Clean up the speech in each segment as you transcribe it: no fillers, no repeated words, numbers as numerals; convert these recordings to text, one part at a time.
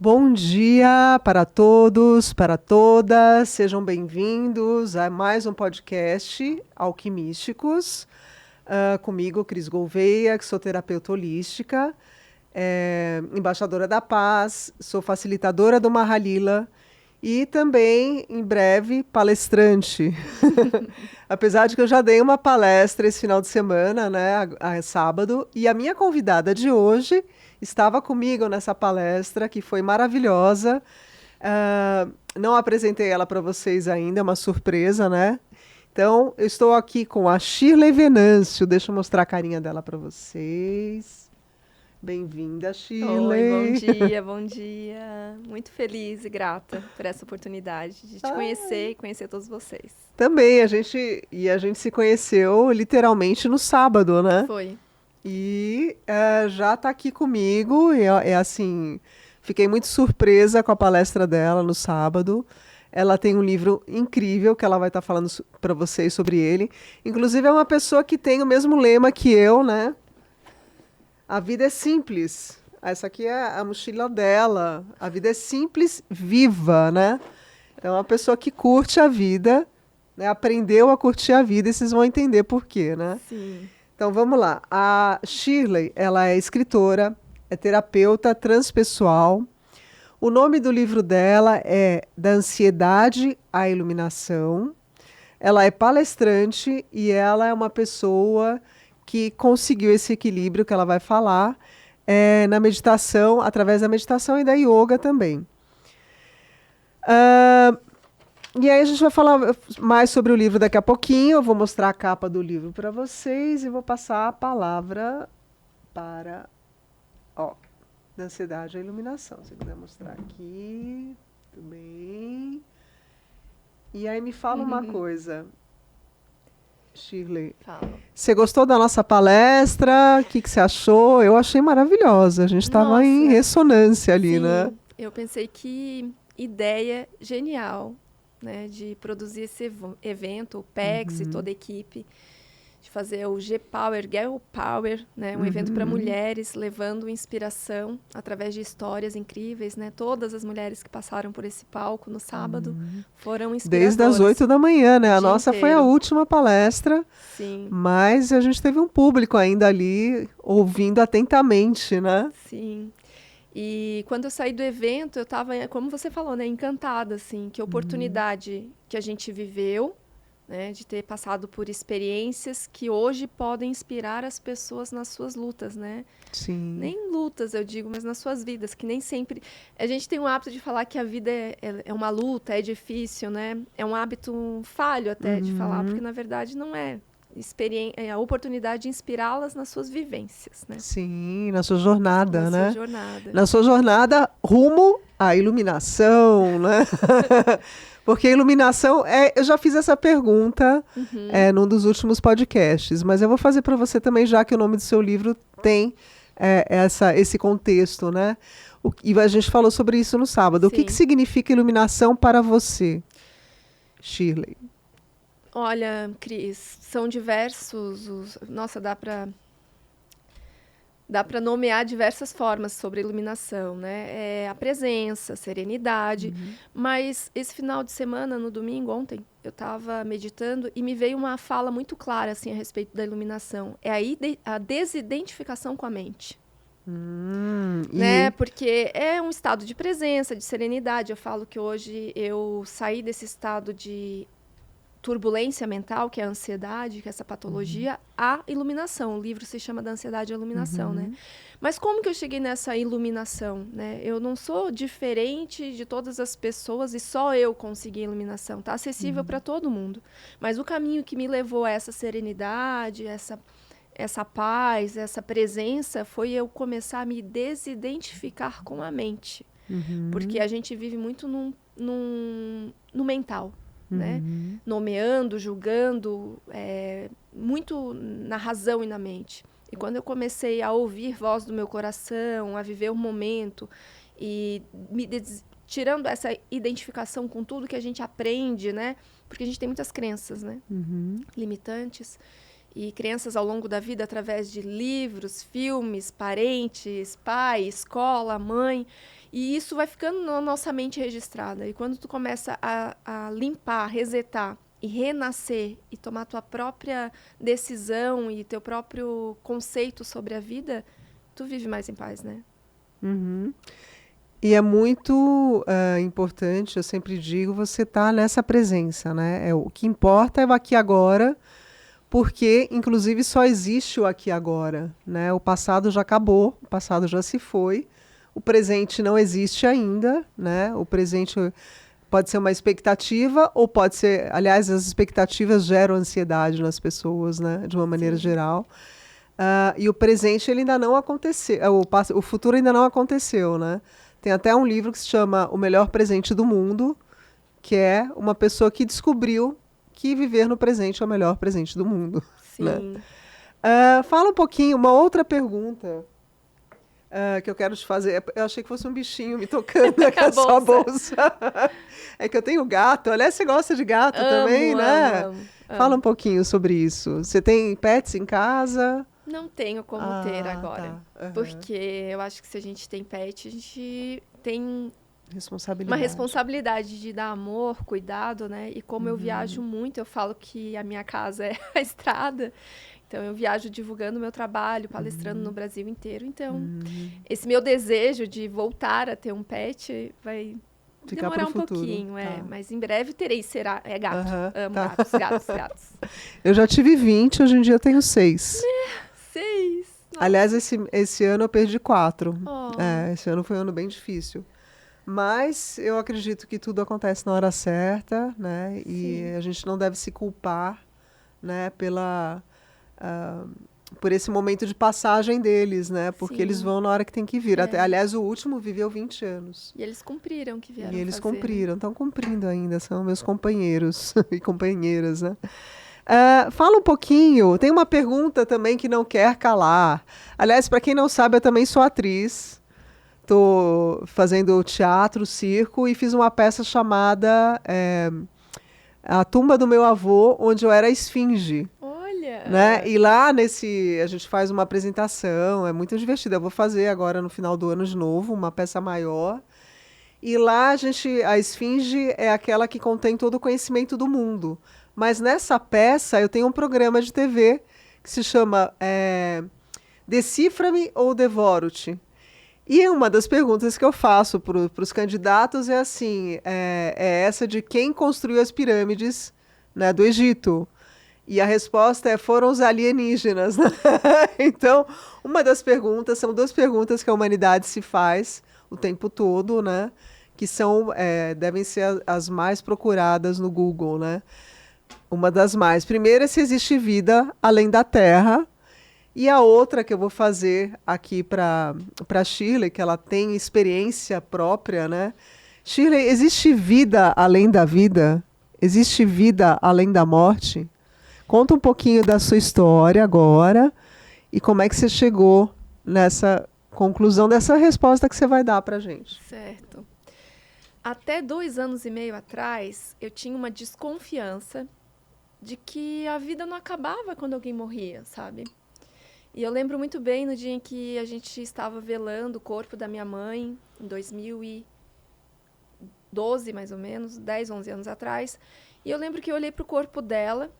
Bom dia para todos, para todas. Sejam bem-vindos a mais um podcast Alquimísticos. Comigo, Cris Gouveia, que sou terapeuta holística, embaixadora da paz, sou facilitadora do Mahalila e também, em breve, palestrante. Apesar de que eu já dei uma palestra esse final de semana, né, sábado, e a minha convidada de hoje estava comigo nessa palestra, que foi maravilhosa. Não apresentei ela para vocês ainda, é uma surpresa, né? Então, eu estou aqui com a Shirley Venâncio. Deixa eu mostrar a carinha dela para vocês. Bem-vinda, Shirley. Oi, bom dia, bom dia. Muito feliz e grata por essa oportunidade de te conhecer e conhecer todos vocês. Também, a gente se conheceu literalmente no sábado, né? Foi. E já está aqui comigo. Assim, fiquei muito surpresa com a palestra dela no sábado. Ela tem um livro incrível que ela vai estar falando para vocês sobre ele. Inclusive, é uma pessoa que tem o mesmo lema que eu, né? A vida é simples. Essa aqui é a mochila dela. A vida é simples, viva, né? Então, é uma pessoa que curte a vida, né? Aprendeu a curtir a vida e vocês vão entender por quê, né? Sim. Então, vamos lá. A Shirley, ela é escritora, é terapeuta transpessoal. O nome do livro dela é Da Ansiedade à Iluminação. Ela é palestrante e ela é uma pessoa que conseguiu esse equilíbrio que ela vai falar na meditação, através da meditação e da yoga também. E aí a gente vai falar mais sobre o livro daqui a pouquinho. Eu vou mostrar a capa do livro para vocês e vou passar a palavra para... Da Ansiedade à Iluminação. Se quiser mostrar aqui, tudo bem. E aí me fala uma coisa, Shirley. Fala. Você gostou da nossa palestra? O que você achou? Eu achei maravilhosa. A gente estava em ressonância ali, sim, né? Eu pensei que ideia genial, né, de produzir esse evento, o PEX e toda a equipe, de fazer o G-Power, Girl Power, né, um evento para mulheres, levando inspiração através de histórias incríveis, né? Todas as mulheres que passaram por esse palco no sábado foram inspiradoras. Desde as 8 da manhã, né? A nossa inteiro. foi a última palestra. Sim. Mas a gente teve um público ainda ali ouvindo atentamente, né? Sim. E quando eu saí do evento, eu estava, como você falou, né, encantada, assim, que oportunidade que a gente viveu, né, de ter passado por experiências que hoje podem inspirar as pessoas nas suas lutas, né? Sim. Nem lutas, eu digo, mas nas suas vidas, que nem sempre... A gente tem o hábito de falar que a vida é uma luta, é difícil, né? É um hábito falho até de falar, porque na verdade não é. A oportunidade de inspirá-las nas suas vivências, né? Sim, na sua jornada, na né? sua jornada. Na sua jornada rumo à iluminação, né? Porque a iluminação eu já fiz essa pergunta num dos últimos podcasts, mas eu vou fazer para você também, já que o nome do seu livro tem esse contexto, né? E a gente falou sobre isso no sábado. Sim. O que significa iluminação para você, Shirley? Olha, Cris, são diversos... Nossa, dá para nomear diversas formas sobre iluminação, né? A presença, serenidade. Mas esse final de semana, no domingo, ontem, eu estava meditando e me veio uma fala muito clara assim, a respeito da iluminação. É a desidentificação com a mente. Né? Porque é um estado de presença, de serenidade. Eu falo que hoje eu saí desse estado de turbulência mental, que é a ansiedade, que é essa patologia, a iluminação. O livro se chama Da Ansiedade à Iluminação, né? Mas como que eu cheguei nessa iluminação, né? Eu não sou diferente de todas as pessoas e só eu consegui a iluminação. Está acessível para todo mundo. Mas o caminho que me levou a essa serenidade, essa paz, essa presença, foi eu começar a me desidentificar com a mente. Porque a gente vive muito no mental. Né? Nomeando, julgando, muito na razão e na mente. E quando eu comecei a ouvir voz do meu coração, a viver o momento e tirando essa identificação com tudo que a gente aprende, né? Porque a gente tem muitas crenças, né? Limitantes. E crenças ao longo da vida através de livros, filmes, parentes, pai, escola, mãe. E isso vai ficando na nossa mente registrada. E quando tu começa a limpar, resetar e renascer e tomar a tua própria decisão e teu próprio conceito sobre a vida, tu vive mais em paz, né? Uhum. E é muito importante, eu sempre digo, você estar nessa presença, né? O que importa é o aqui e agora, porque, inclusive, só existe o aqui e agora, né? O passado já acabou, o passado já se foi, o presente não existe ainda, né? O presente pode ser uma expectativa ou pode ser... Aliás, as expectativas geram ansiedade nas pessoas, né? De uma maneira Sim. geral. E o presente ele ainda não aconteceu, o futuro ainda não aconteceu, né? Tem até um livro que se chama O Melhor Presente do Mundo, que é uma pessoa que descobriu que viver no presente é o melhor presente do mundo. Né? Sim. Fala um pouquinho, uma outra pergunta que eu quero te fazer. Eu achei que fosse um bichinho me tocando aqui na sua bolsa. É que eu tenho gato. Aliás, você gosta de gato também, né? Amo. Fala um pouquinho sobre isso. Você tem pets em casa? Não tenho como ter agora. Tá. Uhum. Porque eu acho que se a gente tem pet, a gente tem Responsabilidade. uma responsabilidade de dar amor, cuidado, né? E como eu viajo muito, eu falo que a minha casa é a estrada. Então, eu viajo divulgando o meu trabalho, palestrando no Brasil inteiro. Então, esse meu desejo de voltar a ter um pet vai Ficar demorar pro futuro. pouquinho, Tá. Mas em breve terei, será. É gato. Amo tá. gatos. Eu já tive 20, hoje em dia eu tenho 6. 6. Aliás, esse ano eu perdi 4. Oh. Esse ano foi um ano bem difícil. Mas eu acredito que tudo acontece na hora certa, né? E Sim. a gente não deve se culpar, né? Por esse momento de passagem deles, né? Porque Sim. eles vão na hora que tem que vir. Aliás, o último viveu 20 anos. E eles cumpriram o que vieram E eles fazer, cumpriram, estão cumprindo ainda, são meus companheiros e companheiras, né? Fala um pouquinho, tem uma pergunta também que não quer calar. Aliás, para quem não sabe, eu também sou atriz. Estou fazendo teatro, circo e fiz uma peça chamada A Tumba do Meu Avô, onde eu era a esfinge. Olha! Né? E lá a gente faz uma apresentação, é muito divertido. Eu vou fazer agora no final do ano de novo, uma peça maior. E lá a esfinge é aquela que contém todo o conhecimento do mundo. Mas nessa peça eu tenho um programa de TV que se chama Decifra-me ou Devoro-te. E uma das perguntas que eu faço para os candidatos é assim, é essa de quem construiu as pirâmides, né, do Egito. E a resposta foram os alienígenas. Né? Então, são 2 perguntas que a humanidade se faz o tempo todo, né? Que devem ser as mais procuradas no Google, né? Uma das mais. Primeiro é se existe vida além da Terra. E a outra que eu vou fazer aqui para Shirley, que ela tem experiência própria, né? Shirley, existe vida além da vida? Existe vida além da morte? Conta um pouquinho da sua história agora e como é que você chegou nessa conclusão dessa resposta que você vai dar para a gente. Certo. Até 2 anos e meio atrás, eu tinha uma desconfiança de que a vida não acabava quando alguém morria, sabe? E eu lembro muito bem no dia em que a gente estava velando o corpo da minha mãe, em 2012, mais ou menos, 10, 11 anos atrás. E eu lembro que eu olhei para o corpo dela.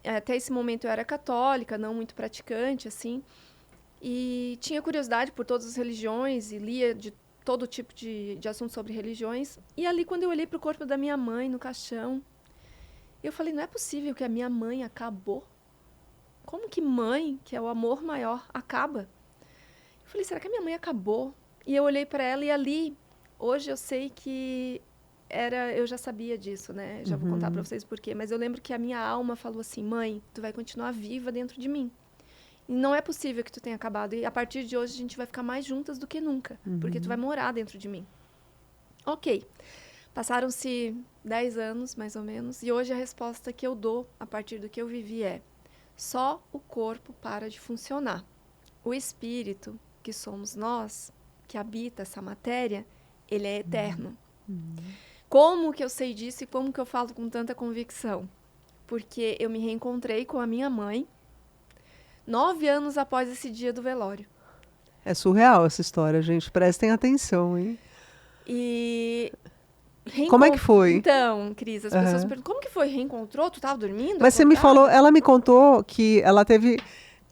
Até esse momento eu era católica, não muito praticante, assim. E tinha curiosidade por todas as religiões e lia de todo tipo de assunto sobre religiões. E ali, quando eu olhei para o corpo da minha mãe no caixão, eu falei, não é possível que a minha mãe acabou. Como que mãe, que é o amor maior, acaba? Eu falei, será que a minha mãe acabou? E eu olhei para ela e ali, hoje eu sei que eu já sabia disso, né? Já vou contar para vocês por quê. Mas eu lembro que a minha alma falou assim, mãe, tu vai continuar viva dentro de mim. E não é possível que tu tenha acabado. E a partir de hoje a gente vai ficar mais juntas do que nunca. Porque tu vai morar dentro de mim. Ok. Passaram-se 10 anos, mais ou menos. E hoje a resposta que eu dou, a partir do que eu vivi, é: só o corpo para de funcionar. O espírito, que somos nós, que habita essa matéria, ele é eterno. Como que eu sei disso e como que eu falo com tanta convicção? Porque eu me reencontrei com a minha mãe 9 anos após esse dia do velório. É surreal essa história, gente. Prestem atenção, hein? E Como é que foi? Então, Cris, as pessoas perguntam, como que foi? Reencontrou? Tu tava dormindo? Mas você me Acordada? falou, ela me contou que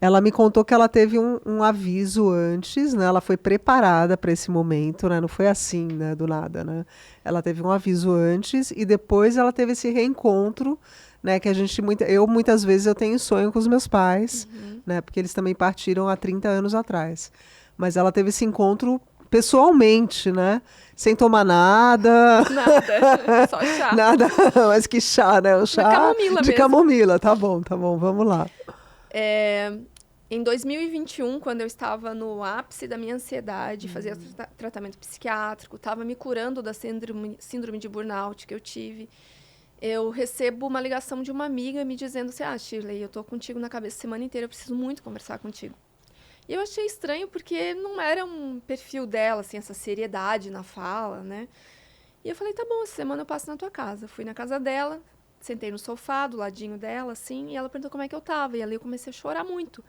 ela me contou que ela teve um aviso antes, né? Ela foi preparada para esse momento, né? Não foi assim, né? Do nada, né? Ela teve um aviso antes e depois ela teve esse reencontro, né? Que a gente muitas vezes eu tenho sonho com os meus pais, né? Porque eles também partiram há 30 anos atrás. Mas ela teve esse encontro pessoalmente, né? Sem tomar nada. Nada, só chá. Nada, mas que chá, né? O chá camomila de mesmo. camomila. Tá bom, vamos lá. Em 2021, quando eu estava no ápice da minha ansiedade, fazia tratamento psiquiátrico, estava me curando da síndrome de burnout que eu tive, eu recebo uma ligação de uma amiga me dizendo assim, Shirley, eu tô contigo na cabeça a semana inteira, eu preciso muito conversar contigo. E eu achei estranho porque não era um perfil dela, assim, essa seriedade na fala, né? E eu falei, tá bom, essa semana eu passo na tua casa. Fui na casa dela, sentei no sofá, do ladinho dela, assim, e ela perguntou como é que eu tava. E ali eu comecei a chorar muito.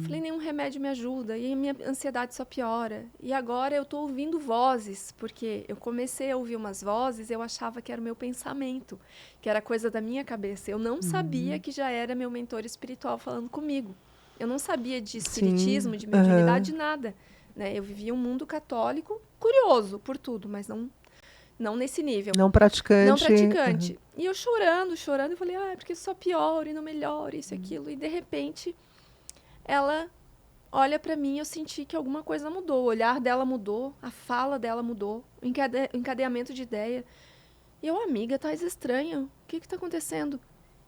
Falei, nenhum remédio me ajuda, e a minha ansiedade só piora. E agora eu tô ouvindo vozes, porque eu comecei a ouvir umas vozes, eu achava que era o meu pensamento, que era coisa da minha cabeça. Eu não sabia que já era meu mentor espiritual falando comigo. Eu não sabia de espiritismo, de mediunidade, nada. Né? Eu vivia um mundo católico, curioso por tudo, mas não nesse nível. Não praticante. Não praticante. E eu chorando, eu falei, porque só piora e não melhora, isso e aquilo. E, de repente, ela olha pra mim e eu senti que alguma coisa mudou. O olhar dela mudou, a fala dela mudou, o encadeamento de ideia. E eu, amiga, tá estranho. O que tá acontecendo?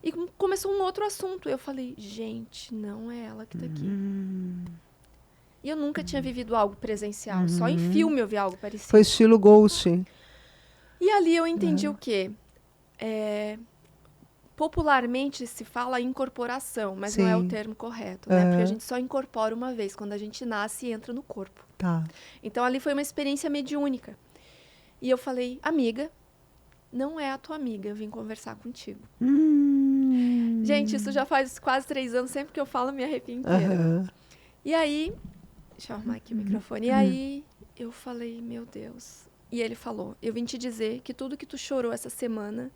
E começou um outro assunto. Eu falei, gente, não é ela que tá aqui. E eu nunca tinha vivido algo presencial. Só em filme eu vi algo parecido. Foi estilo Ghost. E ali eu entendi o quê? Popularmente se fala incorporação, mas não é o termo correto, né? Porque a gente só incorpora uma vez, quando a gente nasce e entra no corpo. Tá. Então ali foi uma experiência mediúnica. E eu falei, amiga, não é a tua amiga, eu vim conversar contigo. Gente, isso já faz quase 3 anos, sempre que eu falo, me arrepio inteira. E aí, deixa eu arrumar aqui o microfone. E aí eu falei, meu Deus. E ele falou, eu vim te dizer que tudo que tu chorou essa semana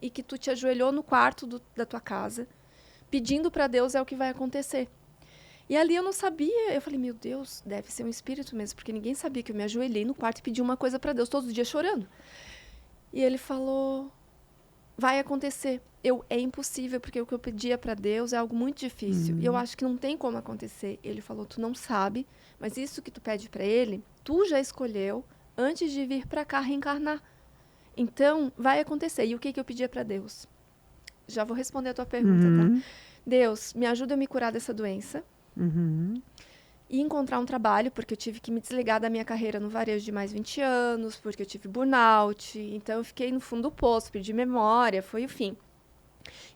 e que tu te ajoelhou no quarto da tua casa, pedindo para Deus é o que vai acontecer. E ali eu não sabia, eu falei, meu Deus, deve ser um espírito mesmo, porque ninguém sabia que eu me ajoelhei no quarto e pedi uma coisa para Deus, todos os dias chorando. E ele falou, vai acontecer. É impossível, porque o que eu pedia para Deus é algo muito difícil. E eu acho que não tem como acontecer. Ele falou, tu não sabe, mas isso que tu pede para ele, tu já escolheu antes de vir para cá reencarnar. Então, vai acontecer. E o que eu pedia para Deus? Já vou responder a tua pergunta, tá? Deus, me ajuda a me curar dessa doença. E encontrar um trabalho, porque eu tive que me desligar da minha carreira no varejo de mais 20 anos, porque eu tive burnout. Então, eu fiquei no fundo do poço, perdi memória, foi o fim.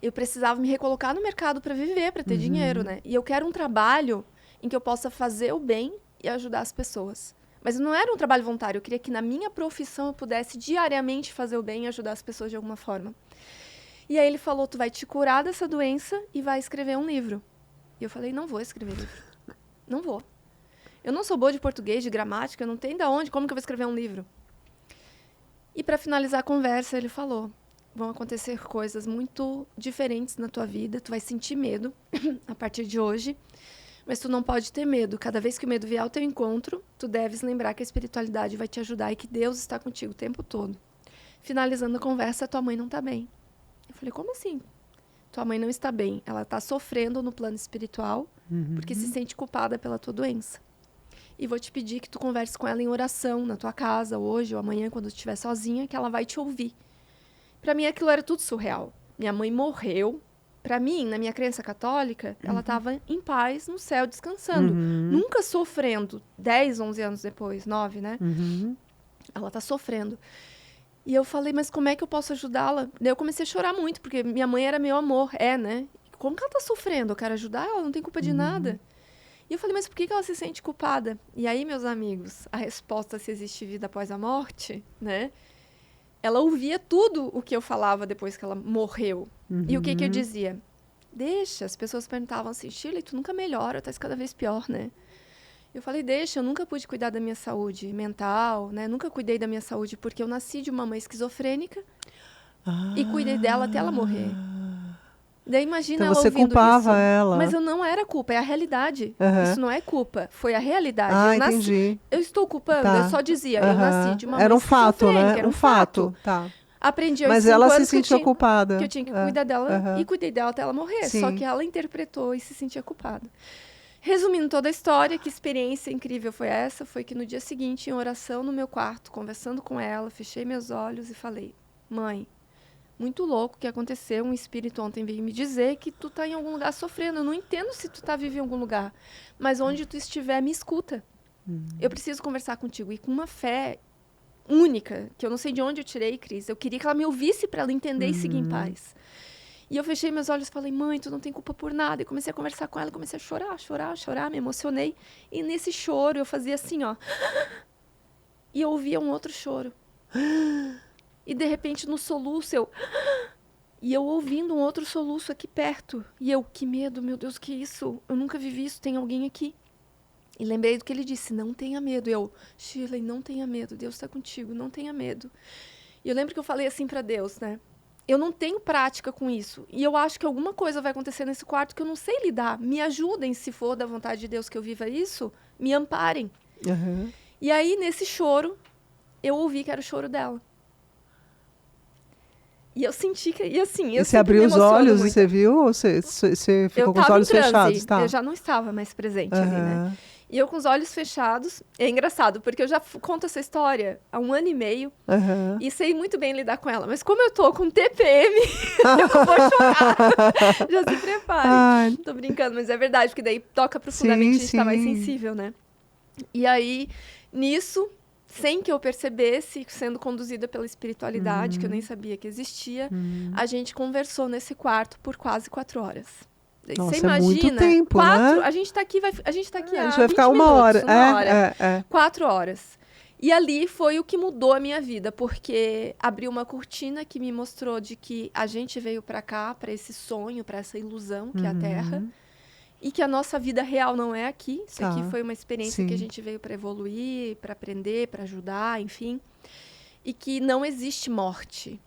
Eu precisava me recolocar no mercado para viver, para ter dinheiro, né? E eu quero um trabalho em que eu possa fazer o bem e ajudar as pessoas. Mas não era um trabalho voluntário, eu queria que na minha profissão eu pudesse diariamente fazer o bem e ajudar as pessoas de alguma forma. E aí ele falou, tu vai te curar dessa doença e vai escrever um livro. E eu falei, não vou escrever livro. Não vou. Eu não sou boa de português, de gramática, eu não tenho de onde, como que eu vou escrever um livro? E para finalizar a conversa, ele falou, vão acontecer coisas muito diferentes na tua vida, tu vai sentir medo a partir de hoje, mas tu não pode ter medo. Cada vez que o medo vier ao teu encontro, tu deves lembrar que a espiritualidade vai te ajudar e que Deus está contigo o tempo todo. Finalizando a conversa, tua mãe não está bem. Eu falei, como assim? Tua mãe não está bem. Ela está sofrendo no plano espiritual porque se sente culpada pela tua doença. E vou te pedir que tu converse com ela em oração na tua casa, hoje ou amanhã, quando tu estiver sozinha, que ela vai te ouvir. Para mim, aquilo era tudo surreal. Minha mãe morreu. Para mim, na minha crença católica, ela estava em paz, no céu, descansando. Nunca sofrendo. 10, 11 anos depois, 9, né? Ela está sofrendo. E eu falei, mas como é que eu posso ajudá-la? Daí eu comecei a chorar muito, porque minha mãe era meu amor. Né? Como que ela está sofrendo? Eu quero ajudar ela, não tem culpa de nada. E eu falei, mas por que ela se sente culpada? E aí, meus amigos, a resposta se existe vida após a morte, né? Ela ouvia tudo o que eu falava depois que ela morreu. E o que eu dizia? Deixa, as pessoas perguntavam assim, Shirley, tu nunca melhora, tá cada vez pior, né? Eu falei, deixa, eu nunca pude cuidar da minha saúde mental, né? Nunca cuidei da minha saúde porque eu nasci de uma mãe esquizofrênica e cuidei dela até ela morrer. Daí imagina Então ela você ouvindo culpava isso. ela. Mas eu não era culpa, é a realidade. Isso não é culpa, foi a realidade. Ah, Eu nasci, entendi. eu estou culpando, Tá. eu só dizia, eu nasci de uma mãe Era um fato, esquizofrênica, né? era um fato. Tá. Aprendi aos Mas 5 ela se anos sentiu culpada. que eu tinha que cuidar dela e cuidei dela até ela morrer. Sim. Só que ela interpretou e se sentia culpada. Resumindo toda a história, que experiência incrível foi essa? Foi que no dia seguinte, em oração no meu quarto, conversando com ela, fechei meus olhos e falei, mãe, muito louco o que aconteceu, um espírito ontem veio me dizer que tu tá em algum lugar sofrendo. Eu não entendo se tu tá vivendo em algum lugar, mas onde tu estiver, me escuta. Eu preciso conversar contigo. E com uma fé única, que eu não sei de onde eu tirei, Cris. Eu queria que ela me ouvisse para ela entender e seguir em paz. E eu fechei meus olhos e falei, mãe, tu não tem culpa por nada. E comecei a conversar com ela, comecei a chorar, me emocionei. E nesse choro eu fazia assim, ó. E eu ouvia um outro choro. E de repente no soluço eu... E eu ouvindo um outro soluço aqui perto. E eu, que medo, meu Deus, que isso? Eu nunca vivi isso, tem alguém aqui. E lembrei do que ele disse, não tenha medo. E eu, Shirley, não tenha medo, Deus está contigo, não tenha medo. E eu lembro que eu falei assim para Deus, né? Eu não tenho prática com isso. E eu acho que alguma coisa vai acontecer nesse quarto que eu não sei lidar. Me ajudem, se for da vontade de Deus que eu viva isso, me amparem. E aí, nesse choro, eu ouvi que era o choro dela. E eu senti que... E assim, eu você abriu os olhos e você viu? Ou você ficou com os olhos fechados? Tá. Eu já não estava mais presente ali, né? E eu com os olhos fechados. É engraçado, porque eu já conto essa história há 1 ano e meio. E sei muito bem lidar com ela. Mas como eu tô com TPM, eu vou chorar. Já se prepare. Tô brincando, mas é verdade. Porque daí toca profundamente, a gente tá mais sensível, né? E aí, nisso, sem que eu percebesse, sendo conduzida pela espiritualidade, que eu nem sabia que existia, a gente conversou nesse quarto por quase 4 horas. Nossa, você imagina, é muito tempo, né? A gente tá aqui, a gente a gente vai ficar 1 hora. 4 horas. E ali foi o que mudou a minha vida, porque abriu uma cortina que me mostrou de que a gente veio para cá, para esse sonho, para essa ilusão que é a Terra, e que a nossa vida real não é aqui. Isso aqui foi uma experiência que a gente veio para evoluir, para aprender, para ajudar, enfim. E que não existe morte.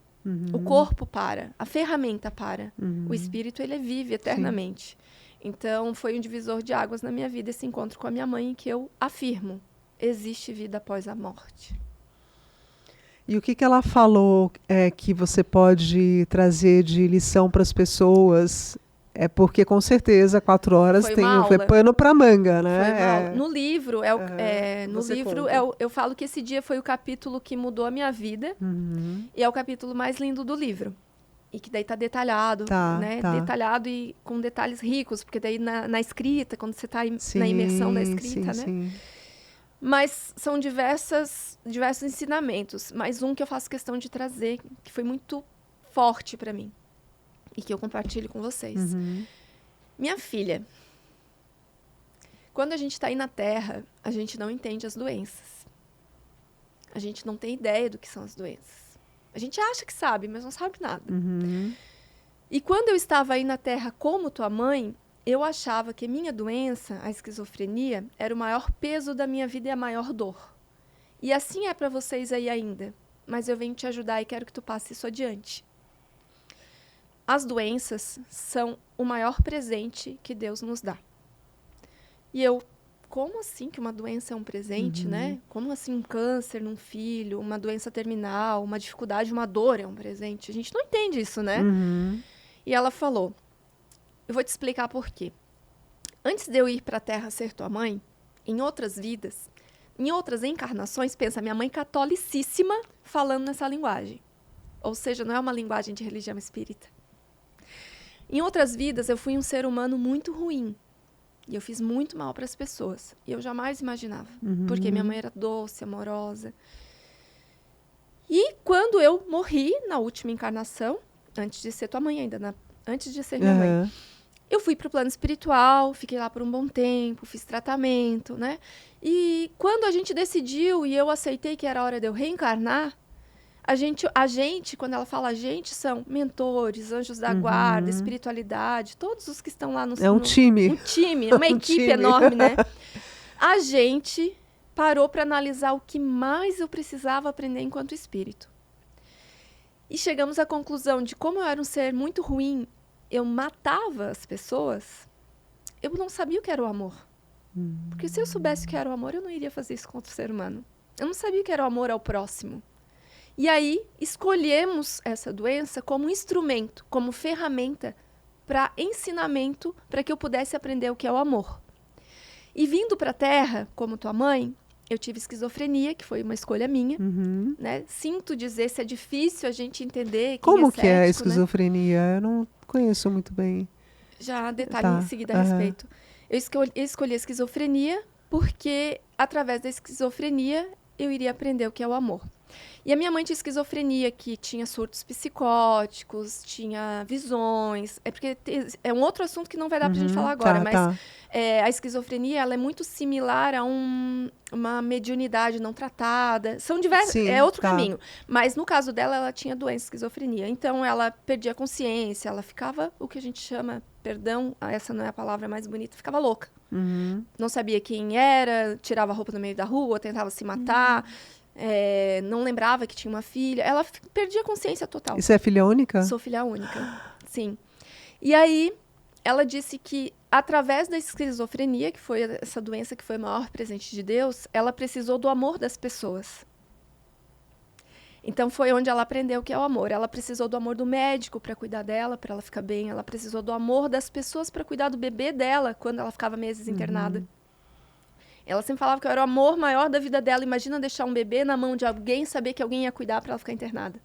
O corpo para, a ferramenta para. O espírito, ele vive eternamente. Então, foi um divisor de águas na minha vida, esse encontro com a minha mãe, em que eu afirmo, existe vida após a morte. E o que ela falou que você pode trazer de lição para as pessoas? É porque, com certeza, 4 horas foi pano para manga, né? No livro, eu falo que esse dia foi o capítulo que mudou a minha vida. E é o capítulo mais lindo do livro. E que daí tá detalhado, né? Detalhado e com detalhes ricos, porque daí na escrita, quando você tá na imersão da escrita, né? Sim. Mas são diversos ensinamentos. Mas um que eu faço questão de trazer, que foi muito forte para mim. E que eu compartilho com vocês. Minha filha, quando a gente está aí na Terra, a gente não entende as doenças. A gente não tem ideia do que são as doenças. A gente acha que sabe, mas não sabe nada. E quando eu estava aí na Terra como tua mãe, eu achava que minha doença, a esquizofrenia, era o maior peso da minha vida e a maior dor. E assim é para vocês aí ainda. Mas eu venho te ajudar e quero que tu passe isso adiante. As doenças são o maior presente que Deus nos dá. E eu, como assim que uma doença é um presente, né? Como assim um câncer num filho, uma doença terminal, uma dificuldade, uma dor é um presente? A gente não entende isso, né? E ela falou, eu vou te explicar por quê. Antes de eu ir para a Terra ser tua mãe, em outras vidas, em outras encarnações, pensa, minha mãe catolicíssima falando nessa linguagem. Ou seja, não é uma linguagem de religião espírita. Em outras vidas, eu fui um ser humano muito ruim. E eu fiz muito mal para as pessoas. E eu jamais imaginava. Porque minha mãe era doce, amorosa. E quando eu morri, na última encarnação, antes de ser tua mãe ainda, antes de ser minha mãe, eu fui para o plano espiritual, fiquei lá por um bom tempo, fiz tratamento, né? E quando a gente decidiu e eu aceitei que era a hora de eu reencarnar, a gente, quando ela fala a gente, são mentores, anjos da guarda, espiritualidade, todos os que estão lá no... É um time. Um time, uma equipe enorme, né? a gente parou para analisar o que mais eu precisava aprender enquanto espírito. E chegamos à conclusão de como eu era um ser muito ruim, eu matava as pessoas, eu não sabia o que era o amor. Porque se eu soubesse o que era o amor, eu não iria fazer isso com outro ser humano. Eu não sabia o que era o amor ao próximo. E aí, escolhemos essa doença como instrumento, como ferramenta para ensinamento, para que eu pudesse aprender o que é o amor. E vindo para a Terra, como tua mãe, eu tive esquizofrenia, que foi uma escolha minha. Né? Sinto dizer se é difícil a gente entender. Como que é a cético, esquizofrenia? Né? Eu não conheço muito bem. Já detalhe em seguida a respeito. Eu escolhi a esquizofrenia porque, através da esquizofrenia, eu iria aprender o que é o amor. E a minha mãe tinha esquizofrenia, que tinha surtos psicóticos, tinha visões. É porque é um outro assunto que não vai dar pra gente falar agora, mas a esquizofrenia ela é muito similar a uma mediunidade não tratada. São diversos, é outro caminho. Mas no caso dela, ela tinha doença esquizofrenia. Então ela perdia a consciência, ela ficava o que a gente chama, perdão, essa não é a palavra mais bonita, ficava louca. Não sabia quem era, tirava a roupa no meio da rua, tentava se matar. Não lembrava que tinha uma filha. Ela perdia a consciência total. E você é filha única? Sou filha única, sim. E aí, ela disse que, através da esquizofrenia, que foi essa doença que foi o maior presente de Deus, ela precisou do amor das pessoas. Então, foi onde ela aprendeu o que é o amor. Ela precisou do amor do médico para cuidar dela, para ela ficar bem. Ela precisou do amor das pessoas para cuidar do bebê dela, quando ela ficava meses internada. Ela sempre falava que era o amor maior da vida dela. Imagina deixar um bebê na mão de alguém, saber que alguém ia cuidar para ela ficar internada.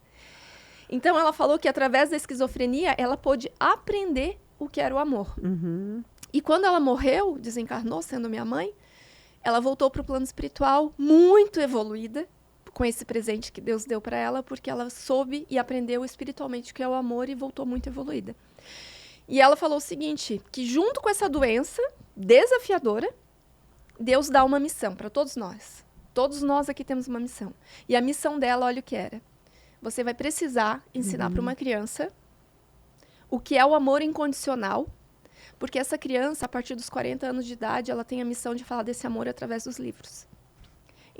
Então, ela falou que, através da esquizofrenia, ela pôde aprender o que era o amor. E quando ela morreu, desencarnou, sendo minha mãe, ela voltou para o plano espiritual muito evoluída, com esse presente que Deus deu para ela, porque ela soube e aprendeu espiritualmente o que é o amor e voltou muito evoluída. E ela falou o seguinte, que junto com essa doença desafiadora, Deus dá uma missão para todos nós. Todos nós aqui temos uma missão. E a missão dela, olha o que era. Você vai precisar ensinar para uma criança o que é o amor incondicional, porque essa criança, a partir dos 40 anos de idade, ela tem a missão de falar desse amor através dos livros.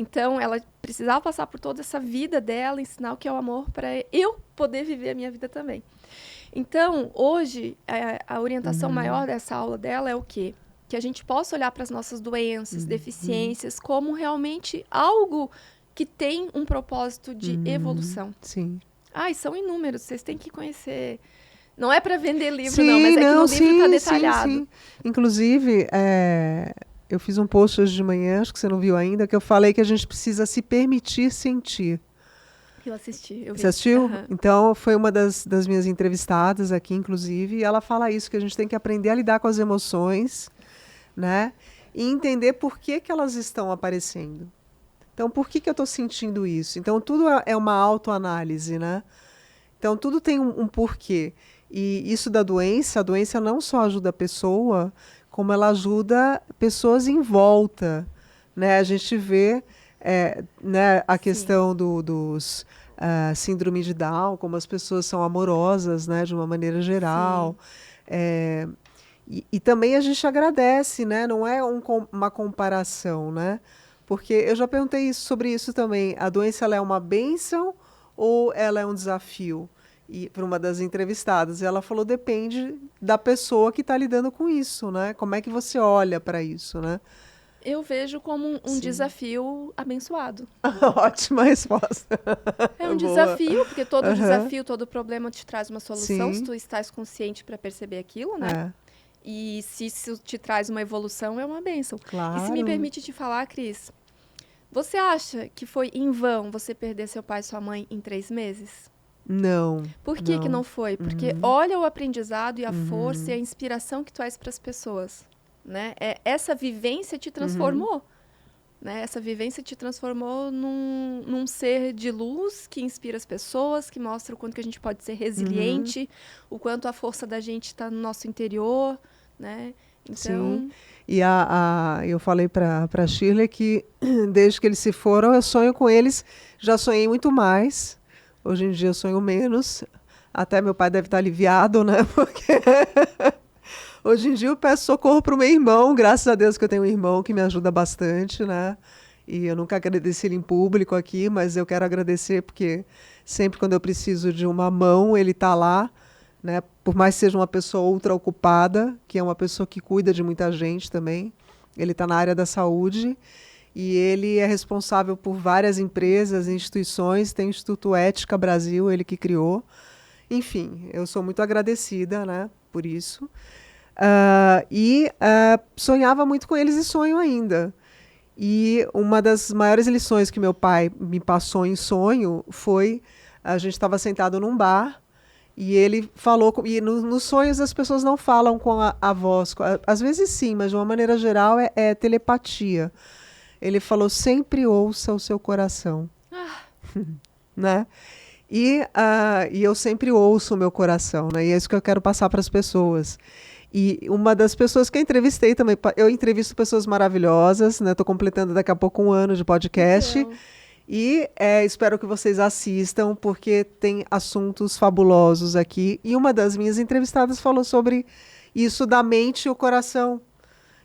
Então, ela precisava passar por toda essa vida dela, ensinar o que é o amor para eu poder viver a minha vida também. Então, hoje, a orientação maior dessa aula dela é o quê? Que a gente possa olhar para as nossas doenças, deficiências, como realmente algo que tem um propósito de evolução. Sim. Ai, são inúmeros, vocês têm que conhecer. Não é para vender livro, não, mas é que no livro está detalhado. Sim. Inclusive, eu fiz um post hoje de manhã, acho que você não viu ainda, que eu falei que a gente precisa se permitir sentir. Eu assisti. Eu vi. Você assistiu? Então, foi uma das minhas entrevistadas aqui, inclusive, e ela fala isso, que a gente tem que aprender a lidar com as emoções, né? E entender por que elas estão aparecendo. Então, por que eu estou sentindo isso? Então, tudo é uma autoanálise, né? Então, tudo tem um porquê. E isso da doença, a doença não só ajuda a pessoa, como ela ajuda pessoas em volta, né? A gente vê né, a questão dos síndrome de Down, como as pessoas são amorosas, né, de uma maneira geral. E também a gente agradece, né? Não é uma comparação, né? Porque eu já perguntei sobre isso também. A doença ela é uma bênção ou ela é um desafio? E para uma das entrevistadas, ela falou, depende da pessoa que está lidando com isso, né? Como é que você olha para isso, né? Eu vejo como um desafio abençoado. Ótima resposta. É um desafio, porque todo desafio, todo problema te traz uma solução, se tu estás consciente para perceber aquilo, né? E se isso te traz uma evolução, é uma bênção. Claro. E se me permite te falar, Cris, você acha que foi em vão você perder seu pai e sua mãe em 3 meses? Não. Por que que não foi? Porque olha o aprendizado e a força e a inspiração que tu és para as pessoas, né? Essa vivência te transformou, né? Essa vivência te transformou num ser de luz que inspira as pessoas, que mostra o quanto que a gente pode ser resiliente, o quanto a força da gente está no nosso interior, né? Então... Sim. E eu falei para a Shirley que desde que eles se foram, eu sonho com eles. Já sonhei muito mais. Hoje em dia eu sonho menos. Até meu pai deve estar aliviado, né? Porque Hoje em dia eu peço socorro para o meu irmão, graças a Deus que eu tenho um irmão que me ajuda bastante, né? E eu nunca agradeci ele em público aqui, mas eu quero agradecer porque sempre quando eu preciso de uma mão, ele está lá, né? Por mais que seja uma pessoa ultra ocupada, que é uma pessoa que cuida de muita gente também. Ele está na área da saúde e ele é responsável por várias empresas, instituições, tem o Instituto Ética Brasil, ele que criou. Enfim, eu sou muito agradecida, né, por isso. Sonhava muito com eles e sonho ainda. E uma das maiores lições que meu pai me passou em sonho foi, a gente estava sentado num bar e ele falou, e nos sonhos as pessoas não falam com a voz, às vezes sim, mas de uma maneira geral é telepatia. Ele falou, sempre ouça o seu coração. Né? E eu sempre ouço o meu coração, né? E é isso que eu quero passar para as pessoas. E uma das pessoas que eu entrevistei também, eu entrevisto pessoas maravilhosas, né? Estou completando daqui a pouco 1 ano de podcast. Então, E espero que vocês assistam, porque tem assuntos fabulosos aqui. E uma das minhas entrevistadas falou sobre isso da mente e o coração.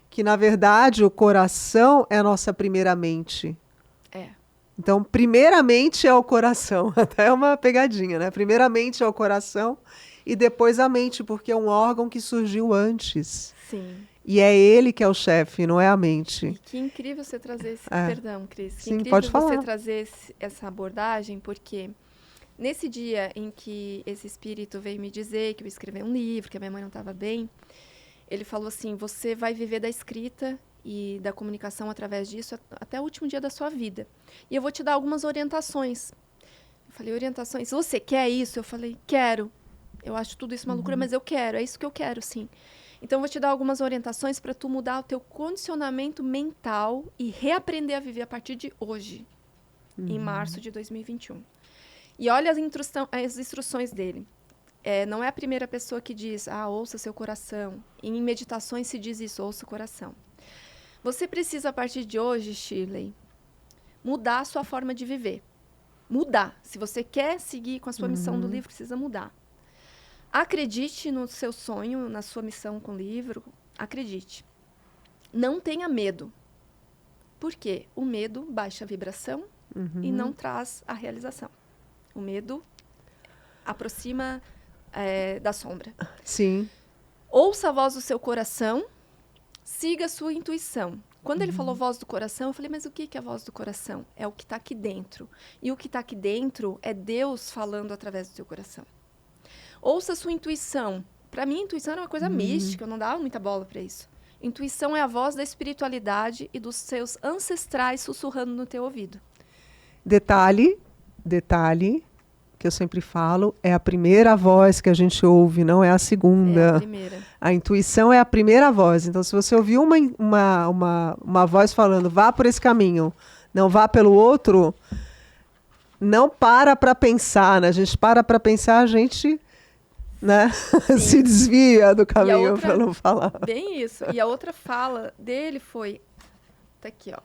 Que, na verdade, o coração é a nossa primeira mente. é. Então, primeiramente é o coração. Até é uma pegadinha, né? Primeiramente é o coração e depois a mente, porque é um órgão que surgiu antes. Sim. E é ele que é o chefe, não é a E mente. que incrível você trazer esse... É. Perdão, Cris. Que Sim, incrível pode você falar. trazer essa abordagem, porque nesse dia em que esse espírito veio me dizer que eu ia escrever um livro, que a minha mãe não estava bem, ele falou assim, você vai viver da escrita e da comunicação através disso até o último dia da sua vida. E eu vou te dar algumas orientações. Eu falei, orientações? Você quer isso? Eu falei, quero. Eu acho tudo isso uma loucura, mas eu quero. É isso que eu quero, sim. Então, eu vou te dar algumas orientações para tu mudar o teu condicionamento mental e reaprender a viver a partir de hoje, em março de 2021. E olha as instruções dele. Não é a primeira pessoa que diz, ouça seu coração. Em meditações se diz isso, ouça o coração. Você precisa, a partir de hoje, Shirley, mudar a sua forma de viver. Mudar. Se você quer seguir com a sua missão do livro, precisa mudar. Acredite no seu sonho, na sua missão com o livro. Acredite. Não tenha medo. Por quê? O medo baixa a vibração e não traz a realização. O medo aproxima da sombra. Sim. Ouça a voz do seu coração, siga a sua intuição. Quando ele falou voz do coração, eu falei, mas o que é a voz do coração? É o que está aqui dentro. E o que está aqui dentro é Deus falando através do seu coração. Ouça a sua intuição. Para mim, intuição era uma coisa mística, eu não dava muita bola para isso. Intuição é a voz da espiritualidade e dos seus ancestrais sussurrando no teu ouvido. Detalhe, que eu sempre falo, é a primeira voz que a gente ouve, não é a segunda. É a primeira. A intuição é a primeira voz. Então, se você ouvir uma voz falando, vá por esse caminho, não vá pelo outro, não para pensar, né? A gente para pensar, a gente, né? se desvia do caminho para não falar. Bem isso. E a outra fala dele foi, tá aqui, ó.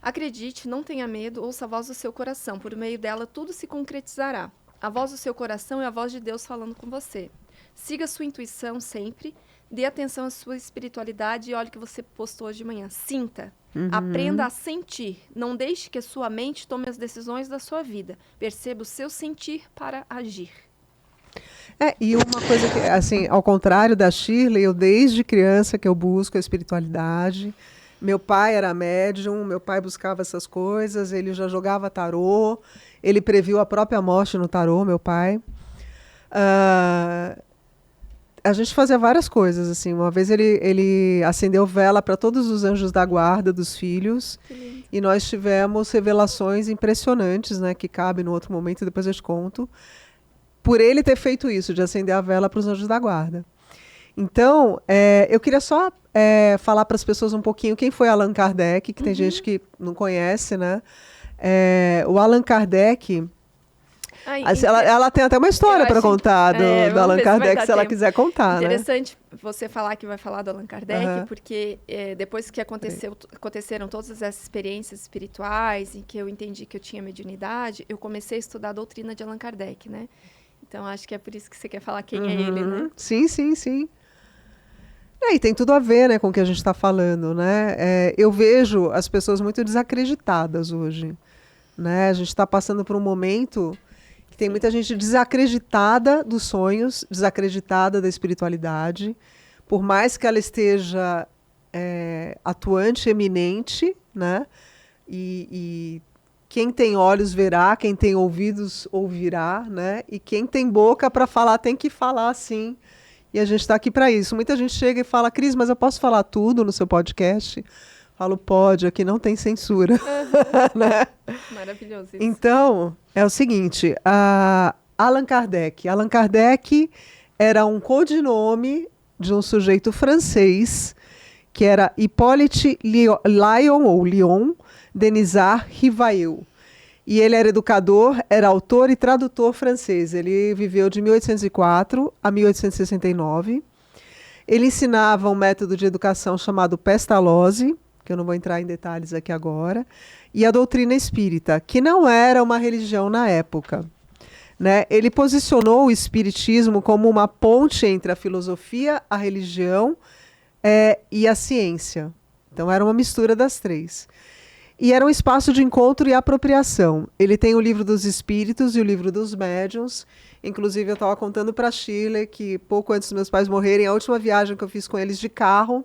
Acredite, não tenha medo, ouça a voz do seu coração. Por meio dela, tudo se concretizará. A voz do seu coração é a voz de Deus falando com você. Siga a sua intuição sempre, dê atenção à sua espiritualidade e olhe o que você postou hoje de manhã. Sinta, aprenda a sentir. Não deixe que a sua mente tome as decisões da sua vida. Perceba o seu sentir para agir. E uma coisa que, assim, ao contrário da Shirley, eu desde criança que eu busco a espiritualidade. Meu pai era médium, meu pai buscava essas coisas, ele já jogava tarô, ele previu a própria morte no tarô, meu pai. A gente fazia várias coisas, assim. Uma vez ele acendeu vela para todos os anjos da guarda dos filhos e nós tivemos revelações impressionantes, né, que cabe no outro momento, depois eu te conto, por ele ter feito isso, de acender a vela para os anjos da guarda. Então, eu queria só falar para as pessoas um pouquinho quem foi Allan Kardec, que tem gente que não conhece, né? O Allan Kardec, ela tem até uma história para contar do Allan Kardec, se ela quiser contar. Interessante, né? Você falar que vai falar do Allan Kardec, porque depois que aconteceram todas essas experiências espirituais, em que eu entendi que eu tinha mediunidade, eu comecei a estudar a doutrina de Allan Kardec, né? Então, acho que é por isso que você quer falar quem é ele, né? Sim, sim, sim. E tem tudo a ver, né, com o que a gente está falando, né? Eu vejo as pessoas muito desacreditadas hoje, né? A gente está passando por um momento que tem muita gente desacreditada dos sonhos, desacreditada da espiritualidade, por mais que ela esteja atuante, eminente, né? E quem tem olhos verá, quem tem ouvidos ouvirá, né? E quem tem boca para falar tem que falar sim. E a gente está aqui para isso. Muita gente chega e fala, Cris, mas eu posso falar tudo no seu podcast? Falo, pode, aqui não tem censura. Né? Maravilhoso isso. Então, é o seguinte, Allan Kardec. Allan Kardec era um codinome de um sujeito francês, que era Hippolyte Lyon Denisard Rivail. E ele era educador, era autor e tradutor francês. Ele viveu de 1804 a 1869. Ele ensinava um método de educação chamado Pestalozzi, que eu não vou entrar em detalhes aqui agora, e a doutrina espírita, que não era uma religião na época. Né? Ele posicionou o espiritismo como uma ponte entre a filosofia, a religião e a ciência. Então era uma mistura das três. E era um espaço de encontro e apropriação. Ele tem o Livro dos Espíritos e o Livro dos Médiuns. Inclusive, eu estava contando para a Shirley que pouco antes dos meus pais morrerem, a última viagem que eu fiz com eles de carro,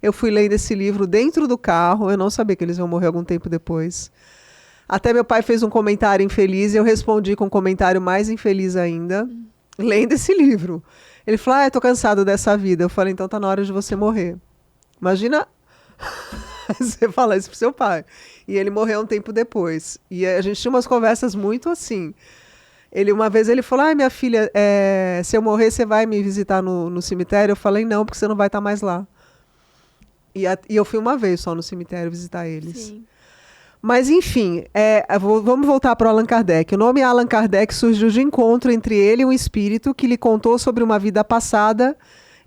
eu fui lendo esse livro dentro do carro. Eu não sabia que eles iam morrer algum tempo depois. Até meu pai fez um comentário infeliz e eu respondi com um comentário mais infeliz ainda, lendo esse livro. Ele falou, estou cansado dessa vida. Eu falei, então tá na hora de você morrer. Imagina você falar isso pro seu pai. E ele morreu um tempo depois. E a gente tinha umas conversas muito assim. Uma vez ele falou, minha filha, se eu morrer, você vai me visitar no cemitério? Eu falei, não, porque você não vai estar mais lá. E eu fui uma vez só no cemitério visitar eles. Sim. Mas, enfim, vamos voltar para o Allan Kardec. O nome Allan Kardec surgiu de encontro entre ele e um espírito que lhe contou sobre uma vida passada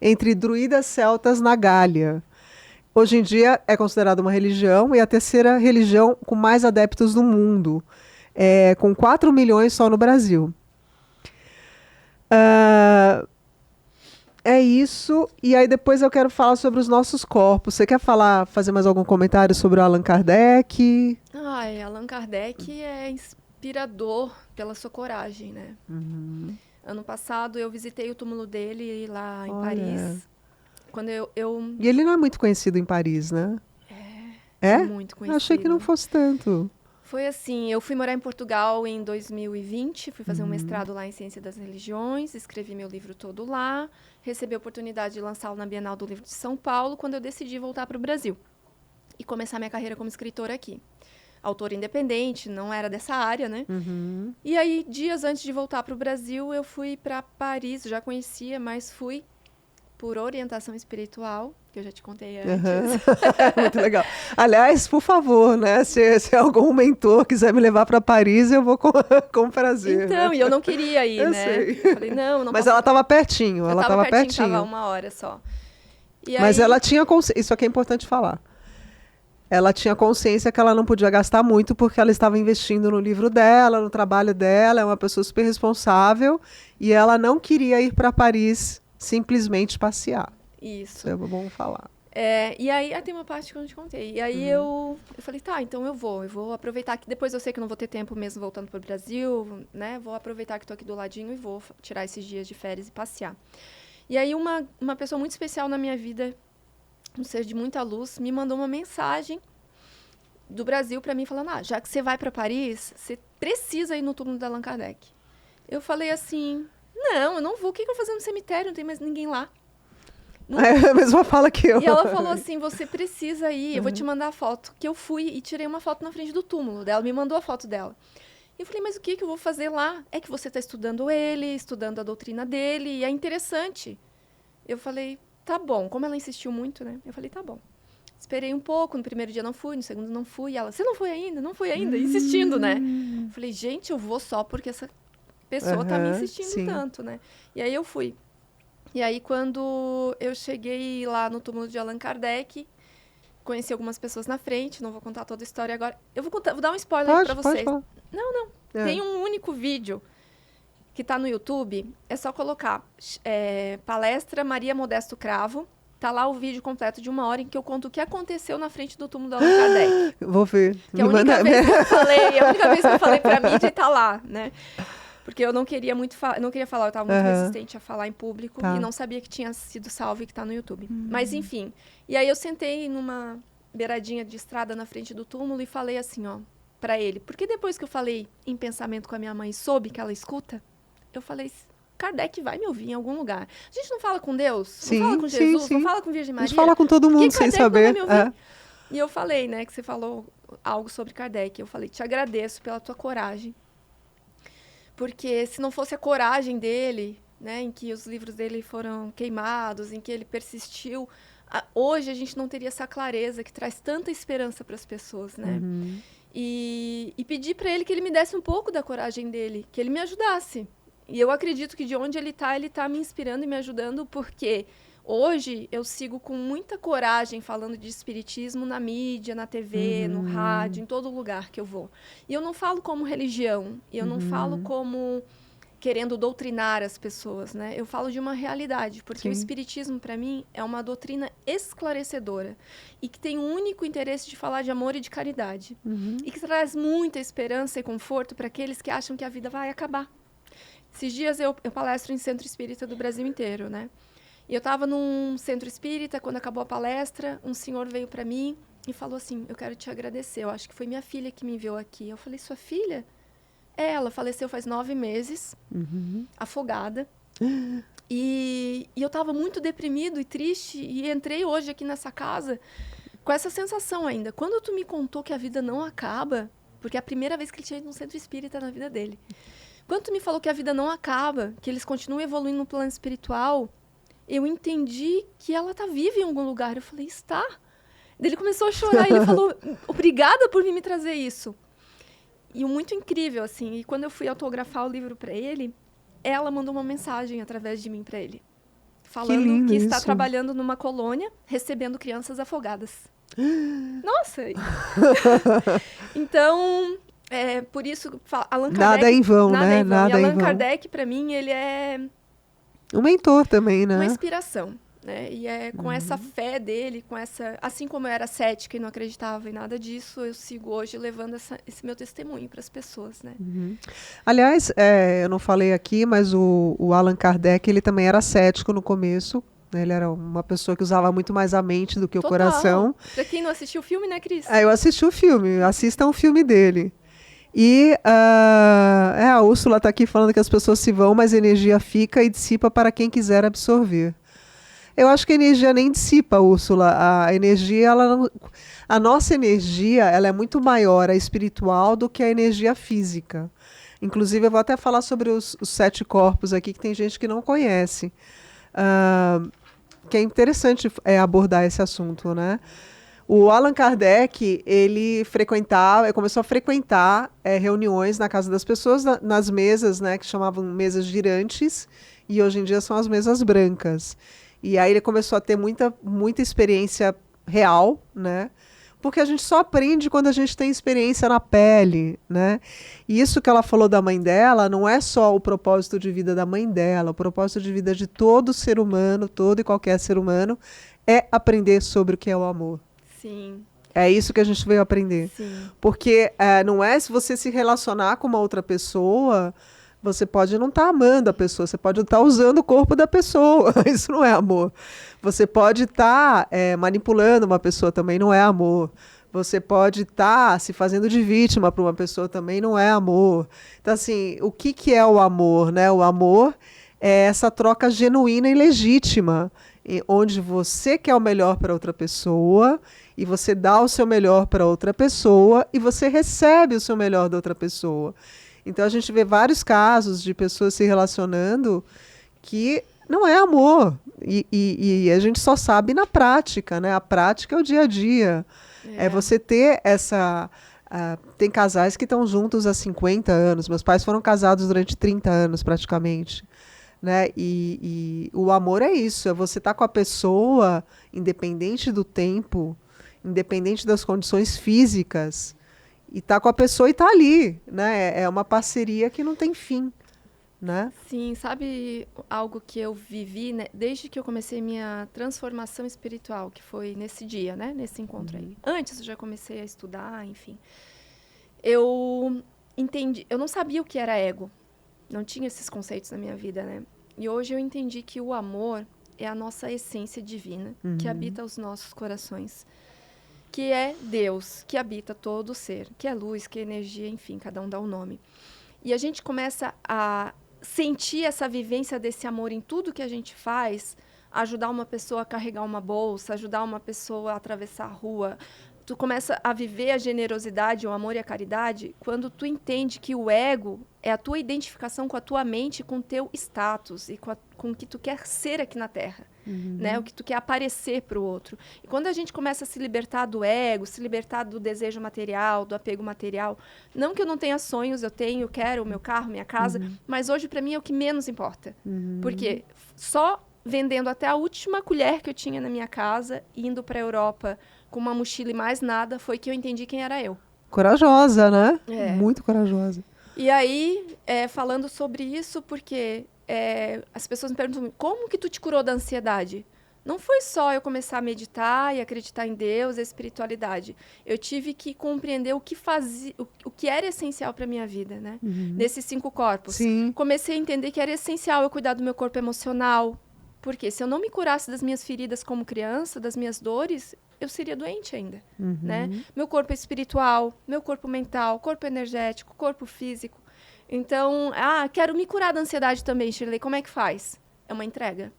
entre druidas celtas na Gália. Hoje em dia é considerada uma religião e a terceira religião com mais adeptos do mundo, com 4 milhões só no Brasil. É isso. E aí depois eu quero falar sobre os nossos corpos. Você quer fazer mais algum comentário sobre o Allan Kardec? Allan Kardec é inspirador pela sua coragem, né? Uhum. Ano passado eu visitei o túmulo dele lá em Olha. Paris. Quando E ele não é muito conhecido em Paris, né? É muito conhecido. Eu achei que não fosse tanto. Foi assim, eu fui morar em Portugal em 2020, fui fazer um mestrado lá em Ciência das Religiões, escrevi meu livro todo lá, recebi a oportunidade de lançá-lo na Bienal do Livro de São Paulo, quando eu decidi voltar para o Brasil e começar minha carreira como escritora aqui. Autora independente, não era dessa área, né? Uhum. E aí, dias antes de voltar para o Brasil, eu fui para Paris, já conhecia, mas fui por orientação espiritual, que eu já te contei antes. Muito legal. Aliás, por favor, né? Se algum mentor quiser me levar para Paris, eu vou com prazer. Então, né? e eu não queria ir, eu né? sei. Eu falei, não Mas posso... ela estava pertinho. Ela estava pertinho. Estava 1 hora só. E Mas aí... ela tinha consciência. Isso aqui é importante falar. Ela tinha consciência que ela não podia gastar muito porque ela estava investindo no livro dela, no trabalho dela. É uma pessoa super responsável e ela não queria ir para Paris simplesmente passear. Isso. É bom falar. E aí, tem uma parte que eu não te contei. E aí eu falei, tá, então eu vou aproveitar que depois eu sei que eu não vou ter tempo mesmo voltando para o Brasil, né? Vou aproveitar que estou aqui do ladinho e vou tirar esses dias de férias e passear. E aí uma pessoa muito especial na minha vida, um ser de muita luz, me mandou uma mensagem do Brasil para mim falando, já que você vai para Paris, você precisa ir no túmulo da Allan Kardec. Eu falei assim, não, eu não vou, o que eu vou fazer no cemitério? Não tem mais ninguém lá. É a mesma fala que eu. E ela falou assim, você precisa ir, eu vou te mandar a foto. Que eu fui e tirei uma foto na frente do túmulo dela, me mandou a foto dela. E eu falei, mas o que eu vou fazer lá? É que você está estudando ele, estudando a doutrina dele, e é interessante. Eu falei, tá bom. Como ela insistiu muito, né? Eu falei, tá bom. Esperei um pouco, no primeiro dia não fui, no segundo não fui. E ela, você não foi ainda? Não foi ainda? Insistindo, né? Eu falei, gente, eu vou só porque essa pessoa tá me insistindo tanto, né? E aí eu fui. E aí, quando eu cheguei lá no túmulo de Allan Kardec, conheci algumas pessoas na frente, não vou contar toda a história agora. Eu vou dar um spoiler para vocês. Pode. Não. Tem um único vídeo que tá no YouTube, é só colocar palestra Maria Modesto Cravo, tá lá o vídeo completo de 1 hora em que eu conto o que aconteceu na frente do túmulo do Allan Kardec. Vou ver. Que a única vez que eu falei, a única vez que eu falei pra mídia, tá lá, né? Porque eu não queria muito não queria falar, eu estava muito resistente a falar em público e não sabia que tinha sido salvo e que está no YouTube. Mas enfim, e aí eu sentei numa beiradinha de estrada na frente do túmulo e falei assim, ó, para ele, porque depois que eu falei em pensamento com a minha mãe, soube que ela escuta, eu falei, Kardec vai me ouvir em algum lugar. A gente não fala com Deus, sim, não fala com Jesus, sim. não fala com Virgem Maria. A gente fala com todo mundo sem saber. E eu falei, né, que você falou algo sobre Kardec. Eu falei, te agradeço pela tua coragem. Porque se não fosse a coragem dele, né, em que os livros dele foram queimados, em que ele persistiu, hoje a gente não teria essa clareza que traz tanta esperança para as pessoas, né? E pedi para ele que ele me desse um pouco da coragem dele, que ele me ajudasse. E eu acredito que de onde ele tá me inspirando e me ajudando, porque hoje eu sigo com muita coragem falando de espiritismo na mídia, na TV, no rádio, em todo lugar que eu vou. E eu não falo como religião, e eu não falo como querendo doutrinar as pessoas, né? Eu falo de uma realidade, porque o espiritismo, para mim, é uma doutrina esclarecedora e que tem o único interesse de falar de amor e de caridade. E que traz muita esperança e conforto para aqueles que acham que a vida vai acabar. Esses dias eu palestro em centro espírita do Brasil inteiro, né? E eu estava num centro espírita, quando acabou a palestra, um senhor veio para mim e falou assim, eu quero te agradecer, eu acho que foi minha filha que me enviou aqui. Eu falei, sua filha? Ela faleceu faz 9 meses, afogada. E eu estava muito deprimido e triste, e entrei hoje aqui nessa casa com essa sensação ainda. Quando tu me contou que a vida não acaba, porque é a primeira vez que ele tinha ido num centro espírita na vida dele. Quando tu me falou que a vida não acaba, que eles continuam evoluindo no plano espiritual, eu entendi que ela está viva em algum lugar. Eu falei, está. Ele começou a chorar e ele falou, obrigada por vir me trazer isso. E muito incrível, assim. E quando eu fui autografar o livro para ele, ela mandou uma mensagem através de mim para ele. Falando que está trabalhando numa colônia, recebendo crianças afogadas. Nossa! Então, por isso, Allan Kardec... Nada é em vão, né? Nada e Allan Kardec, para mim, ele é... um mentor também, né? Uma inspiração, né? E com essa fé dele, com essa... Assim como eu era cética e não acreditava em nada disso, eu sigo hoje levando esse meu testemunho para as pessoas, né? Aliás, eu não falei aqui, mas o Allan Kardec, ele também era cético no começo. Né? Ele era uma pessoa que usava muito mais a mente do que o coração. Para quem não assistiu o filme, né, Cris? Eu assisti o filme. Assistam o filme dele. E a Úrsula está aqui falando que as pessoas se vão, mas a energia fica e dissipa para quem quiser absorver. Eu acho que a energia nem dissipa, Úrsula. A energia, a nossa energia, ela é muito maior, a espiritual, do que a energia física. Inclusive, eu vou até falar sobre os 7 corpos aqui, que tem gente que não conhece. Que é interessante abordar esse assunto, né? O Allan Kardec, ele começou a frequentar reuniões na casa das pessoas, nas mesas, né, que chamavam mesas girantes, e hoje em dia são as mesas brancas. E aí ele começou a ter muita experiência real, né? Porque a gente só aprende quando a gente tem experiência na pele, né? E isso que ela falou da mãe dela não é só o propósito de vida da mãe dela, o propósito de vida de todo ser humano, todo e qualquer ser humano, é aprender sobre o que é o amor. Sim. É isso que a gente veio aprender. Sim. Porque não é se você se relacionar com uma outra pessoa, você pode não estar amando a pessoa, você pode estar usando o corpo da pessoa. Isso não é amor. Você pode estar manipulando uma pessoa, também não é amor. Você pode estar se fazendo de vítima para uma pessoa, também não é amor. Então, assim, o que é o amor, né? O amor é essa troca genuína e legítima, onde você quer o melhor para outra pessoa e você dá o seu melhor para outra pessoa e você recebe o seu melhor da outra pessoa. Então a gente vê vários casos de pessoas se relacionando que não é amor. E a gente só sabe na prática, né? A prática é o dia a dia. É você ter essa... tem casais que estão juntos há 50 anos. Meus pais foram casados durante 30 anos praticamente. Né? E o amor é isso, é você estar com a pessoa, independente do tempo, independente das condições físicas, e estar com a pessoa e estar ali, né? É uma parceria que não tem fim. né? Sim, sabe algo que eu vivi, né, desde que eu comecei minha transformação espiritual, que foi nesse dia, né, nesse encontro aí. Antes eu já comecei a estudar, enfim. Eu entendi, eu não sabia o que era ego. Não tinha esses conceitos na minha vida, né? E hoje eu entendi que o amor é a nossa essência divina, que habita os nossos corações, que é Deus, que habita todo o ser, que é luz, que é energia, enfim, cada um dá um nome. E a gente começa a sentir essa vivência desse amor em tudo que a gente faz, ajudar uma pessoa a carregar uma bolsa, ajudar uma pessoa a atravessar a rua. Tu começa a viver a generosidade, o amor e a caridade quando tu entende que o ego é a tua identificação com a tua mente, com o teu status e com o que tu quer ser aqui na Terra, né? O que tu quer aparecer para o outro. E quando a gente começa a se libertar do ego, se libertar do desejo material, do apego material, não que eu não tenha sonhos, eu quero o meu carro, minha casa, mas hoje para mim é o que menos importa. Porque só vendendo até a última colher que eu tinha na minha casa, indo para a Europa com uma mochila e mais nada, foi que eu entendi quem era eu. Corajosa, né? É. Muito corajosa. E aí, falando sobre isso, porque as pessoas me perguntam, como que tu te curou da ansiedade? Não foi só eu começar a meditar e acreditar em Deus, a espiritualidade. Eu tive que compreender o que era essencial para minha vida, né? Nesses 5 corpos. Sim. Comecei a entender que era essencial eu cuidar do meu corpo emocional. Porque se eu não me curasse das minhas feridas como criança, das minhas dores, eu seria doente ainda, né? Meu corpo espiritual, meu corpo mental, corpo energético, corpo físico. Então, quero me curar da ansiedade também, Shirley. Como é que faz? É uma entrega.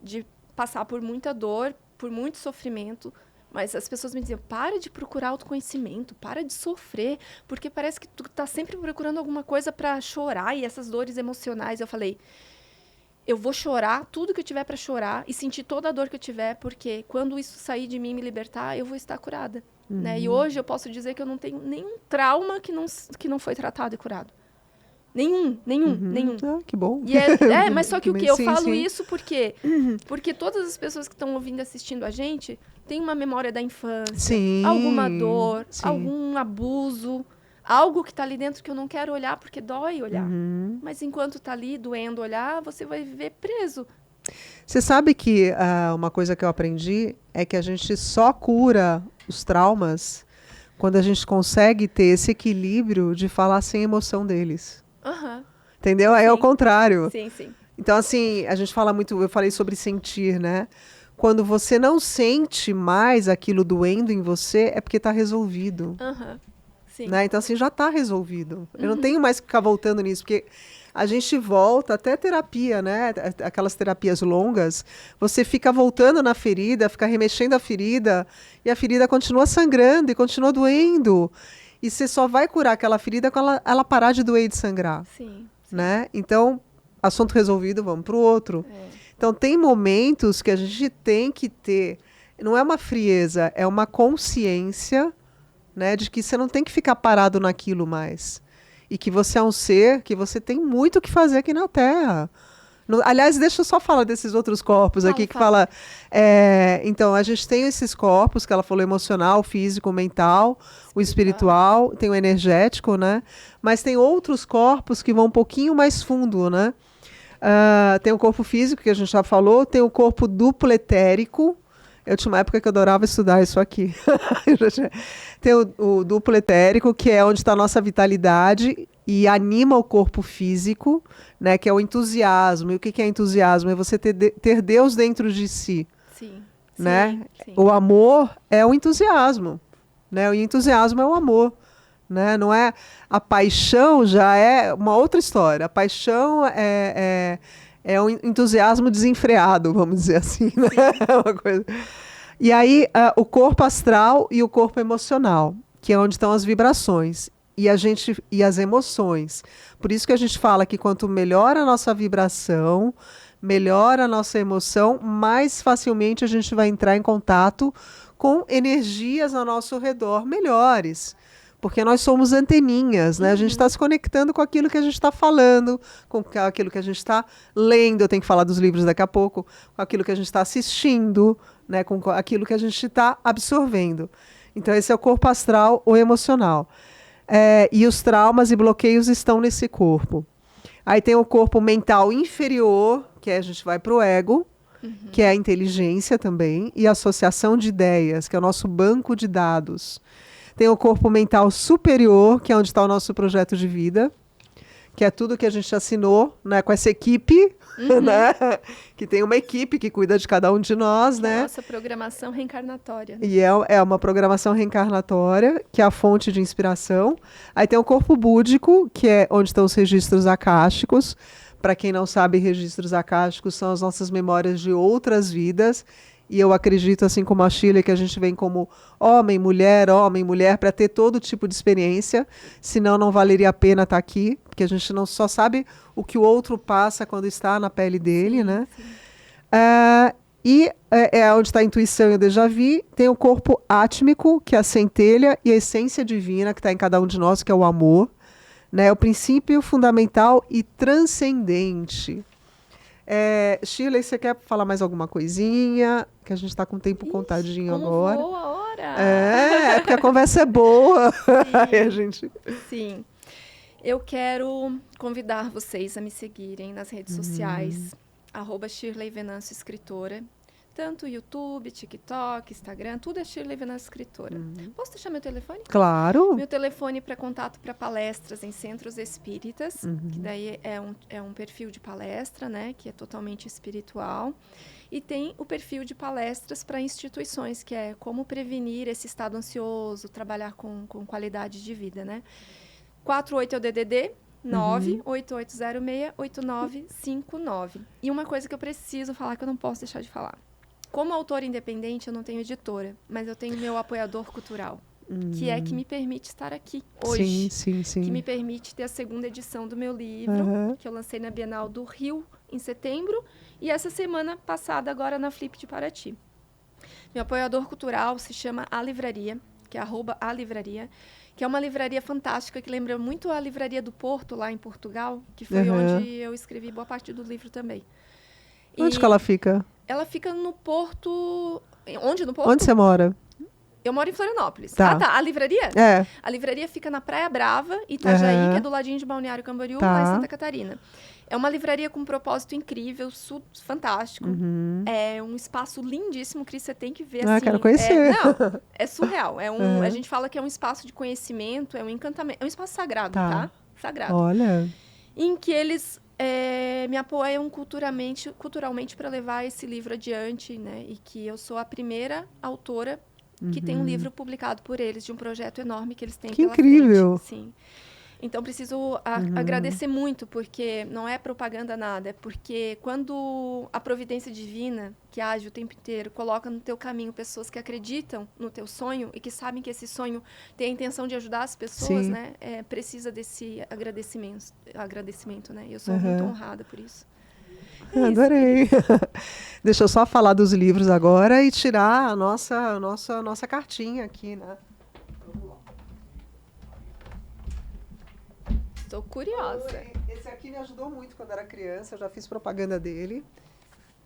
De passar por muita dor, por muito sofrimento. Mas as pessoas me diziam, para de procurar autoconhecimento, para de sofrer, porque parece que tu tá sempre procurando alguma coisa para chorar e essas dores emocionais. Eu falei, eu vou chorar tudo que eu tiver para chorar e sentir toda a dor que eu tiver, porque quando isso sair de mim e me libertar, eu vou estar curada. Né? E hoje eu posso dizer que eu não tenho nenhum trauma que não foi tratado e curado. Nenhum. Ah, que bom. Mas só que o quê? Eu falo sim. isso porque todas as pessoas que estão ouvindo e assistindo a gente têm uma memória da infância, Sim, alguma dor, sim. algum abuso, algo que está ali dentro que eu não quero olhar porque dói olhar. Mas enquanto está ali doendo olhar, você vai viver preso. Você sabe que uma coisa que eu aprendi é que a gente só cura os traumas quando a gente consegue ter esse equilíbrio de falar sem emoção deles. Entendeu? Aí é o contrário. Sim. Então, assim, a gente fala muito, eu falei sobre sentir, né? Quando você não sente mais aquilo doendo em você, é porque está resolvido. Sim. Né? Então, assim, já está resolvido. Eu não tenho mais que ficar voltando nisso, porque a gente volta até terapia, né? Aquelas terapias longas, você fica voltando na ferida, fica remexendo a ferida, e a ferida continua sangrando e continua doendo. E você só vai curar aquela ferida quando ela parar de doer e de sangrar. Sim. Né? Então, assunto resolvido, vamos para o outro. Então, tem momentos que a gente tem que ter, não é uma frieza, é uma consciência, né, de que você não tem que ficar parado naquilo mais. E que você é um ser, que você tem muito o que fazer aqui na Terra. Aliás, deixa eu só falar desses outros corpos aqui que fala. Então, a gente tem esses corpos que ela falou: emocional, físico, mental, o espiritual, tem o energético, né? Mas tem outros corpos que vão um pouquinho mais fundo, né? Tem o corpo físico, que a gente já falou, tem o corpo duplo etérico. Eu tinha uma época que eu adorava estudar isso aqui. Tem o duplo etérico, que é onde está a nossa vitalidade e anima o corpo físico, né, que é o entusiasmo. E o que é entusiasmo? É você ter Deus dentro de si. Sim. Né? Sim. O amor é o entusiasmo. Né? O entusiasmo é o amor. Né? Não é a paixão, já é uma outra história. A paixão é um entusiasmo desenfreado, vamos dizer assim. Né? Uma coisa. E aí, o corpo astral e o corpo emocional, que é onde estão as vibrações e as emoções. Por isso que a gente fala que quanto melhor a nossa vibração, melhor a nossa emoção, mais facilmente a gente vai entrar em contato com energias ao nosso redor melhores. Porque nós somos anteninhas, né? A gente está se conectando com aquilo que a gente está falando, com aquilo que a gente está lendo. Eu tenho que falar dos livros daqui a pouco, com aquilo que a gente está assistindo, né? Com aquilo que a gente está absorvendo. Então, esse é o corpo astral ou emocional. E os traumas e bloqueios estão nesse corpo. Aí tem o corpo mental inferior, que a gente vai para o ego, que é a inteligência também, e a associação de ideias, que é o nosso banco de dados. Tem o corpo mental superior, que é onde está o nosso projeto de vida, que é tudo que a gente assinou, né, com essa equipe, né, que tem uma equipe que cuida de cada um de nós, né? Nossa programação reencarnatória. Né? E é uma programação reencarnatória, que é a fonte de inspiração. Aí tem o corpo búdico, que é onde estão os registros acásticos. Para quem não sabe, registros acásticos são as nossas memórias de outras vidas. E eu acredito, assim como a Shirley, que a gente vem como homem, mulher, para ter todo tipo de experiência. Senão não valeria a pena estar aqui, porque a gente não só sabe o que o outro passa quando está na pele dele, sim, né? Sim. E é onde está a intuição e o déjà vu. Tem o corpo átmico, que é a centelha, e a essência divina, que está em cada um de nós, que é o amor. Né? O princípio fundamental e transcendente. Shirley, você quer falar mais alguma coisinha? Que a gente está com o tempo contadinho agora. Voa a hora! Porque a conversa é boa. Sim. Eu quero convidar vocês a me seguirem nas redes sociais, @Shirley Venâncio Escritora. Tanto YouTube, TikTok, Instagram, tudo é Shirley Venâncio Escritora. Posso deixar meu telefone? Claro. Meu telefone para contato para palestras em centros espíritas, que daí é um perfil de palestra, né, que é totalmente espiritual. E tem o perfil de palestras para instituições, que é como prevenir esse estado ansioso, trabalhar com qualidade de vida, né? 48 é o DDD, 98806-8959. E uma coisa que eu preciso falar, que eu não posso deixar de falar. Como autora independente, eu não tenho editora, mas eu tenho meu apoiador cultural, que é que me permite estar aqui hoje. Sim. Que me permite ter a segunda edição do meu livro, que eu lancei na Bienal do Rio, em setembro, e essa semana passada, agora na Flip de Paraty. Meu apoiador cultural se chama A Livraria, que é @alivraria, que é uma livraria fantástica, que lembra muito a Livraria do Porto, lá em Portugal, que foi onde eu escrevi boa parte do livro também. Onde que ela fica? Ela fica no Porto... Onde no Porto? Onde você mora? Eu moro em Florianópolis. Tá. Ah, tá. A livraria? É. A livraria fica na Praia Brava, Itajaí, que é do ladinho de Balneário Camboriú, lá em Santa Catarina. É uma livraria com um propósito incrível, fantástico. É um espaço lindíssimo, Cris, você tem que ver. Assim, quero conhecer. É surreal. A gente fala que é um espaço de conhecimento, é um encantamento. É um espaço sagrado, tá? Sagrado. Olha. Em que eles me apoiam culturalmente para levar esse livro adiante, né? E que eu sou a primeira autora que tem um livro publicado por eles, de um projeto enorme que eles têm que pela incrível. frente. Sim. Então, preciso agradecer muito, porque não é propaganda nada, é porque quando a providência divina, que age o tempo inteiro, coloca no teu caminho pessoas que acreditam no teu sonho e que sabem que esse sonho tem a intenção de ajudar as pessoas, né? Precisa desse agradecimento, né? E eu sou muito honrada por isso. Adorei. Deixa eu só falar dos livros agora e tirar a nossa cartinha aqui, né? Estou curiosa. Esse aqui me ajudou muito quando era criança, eu já fiz propaganda dele,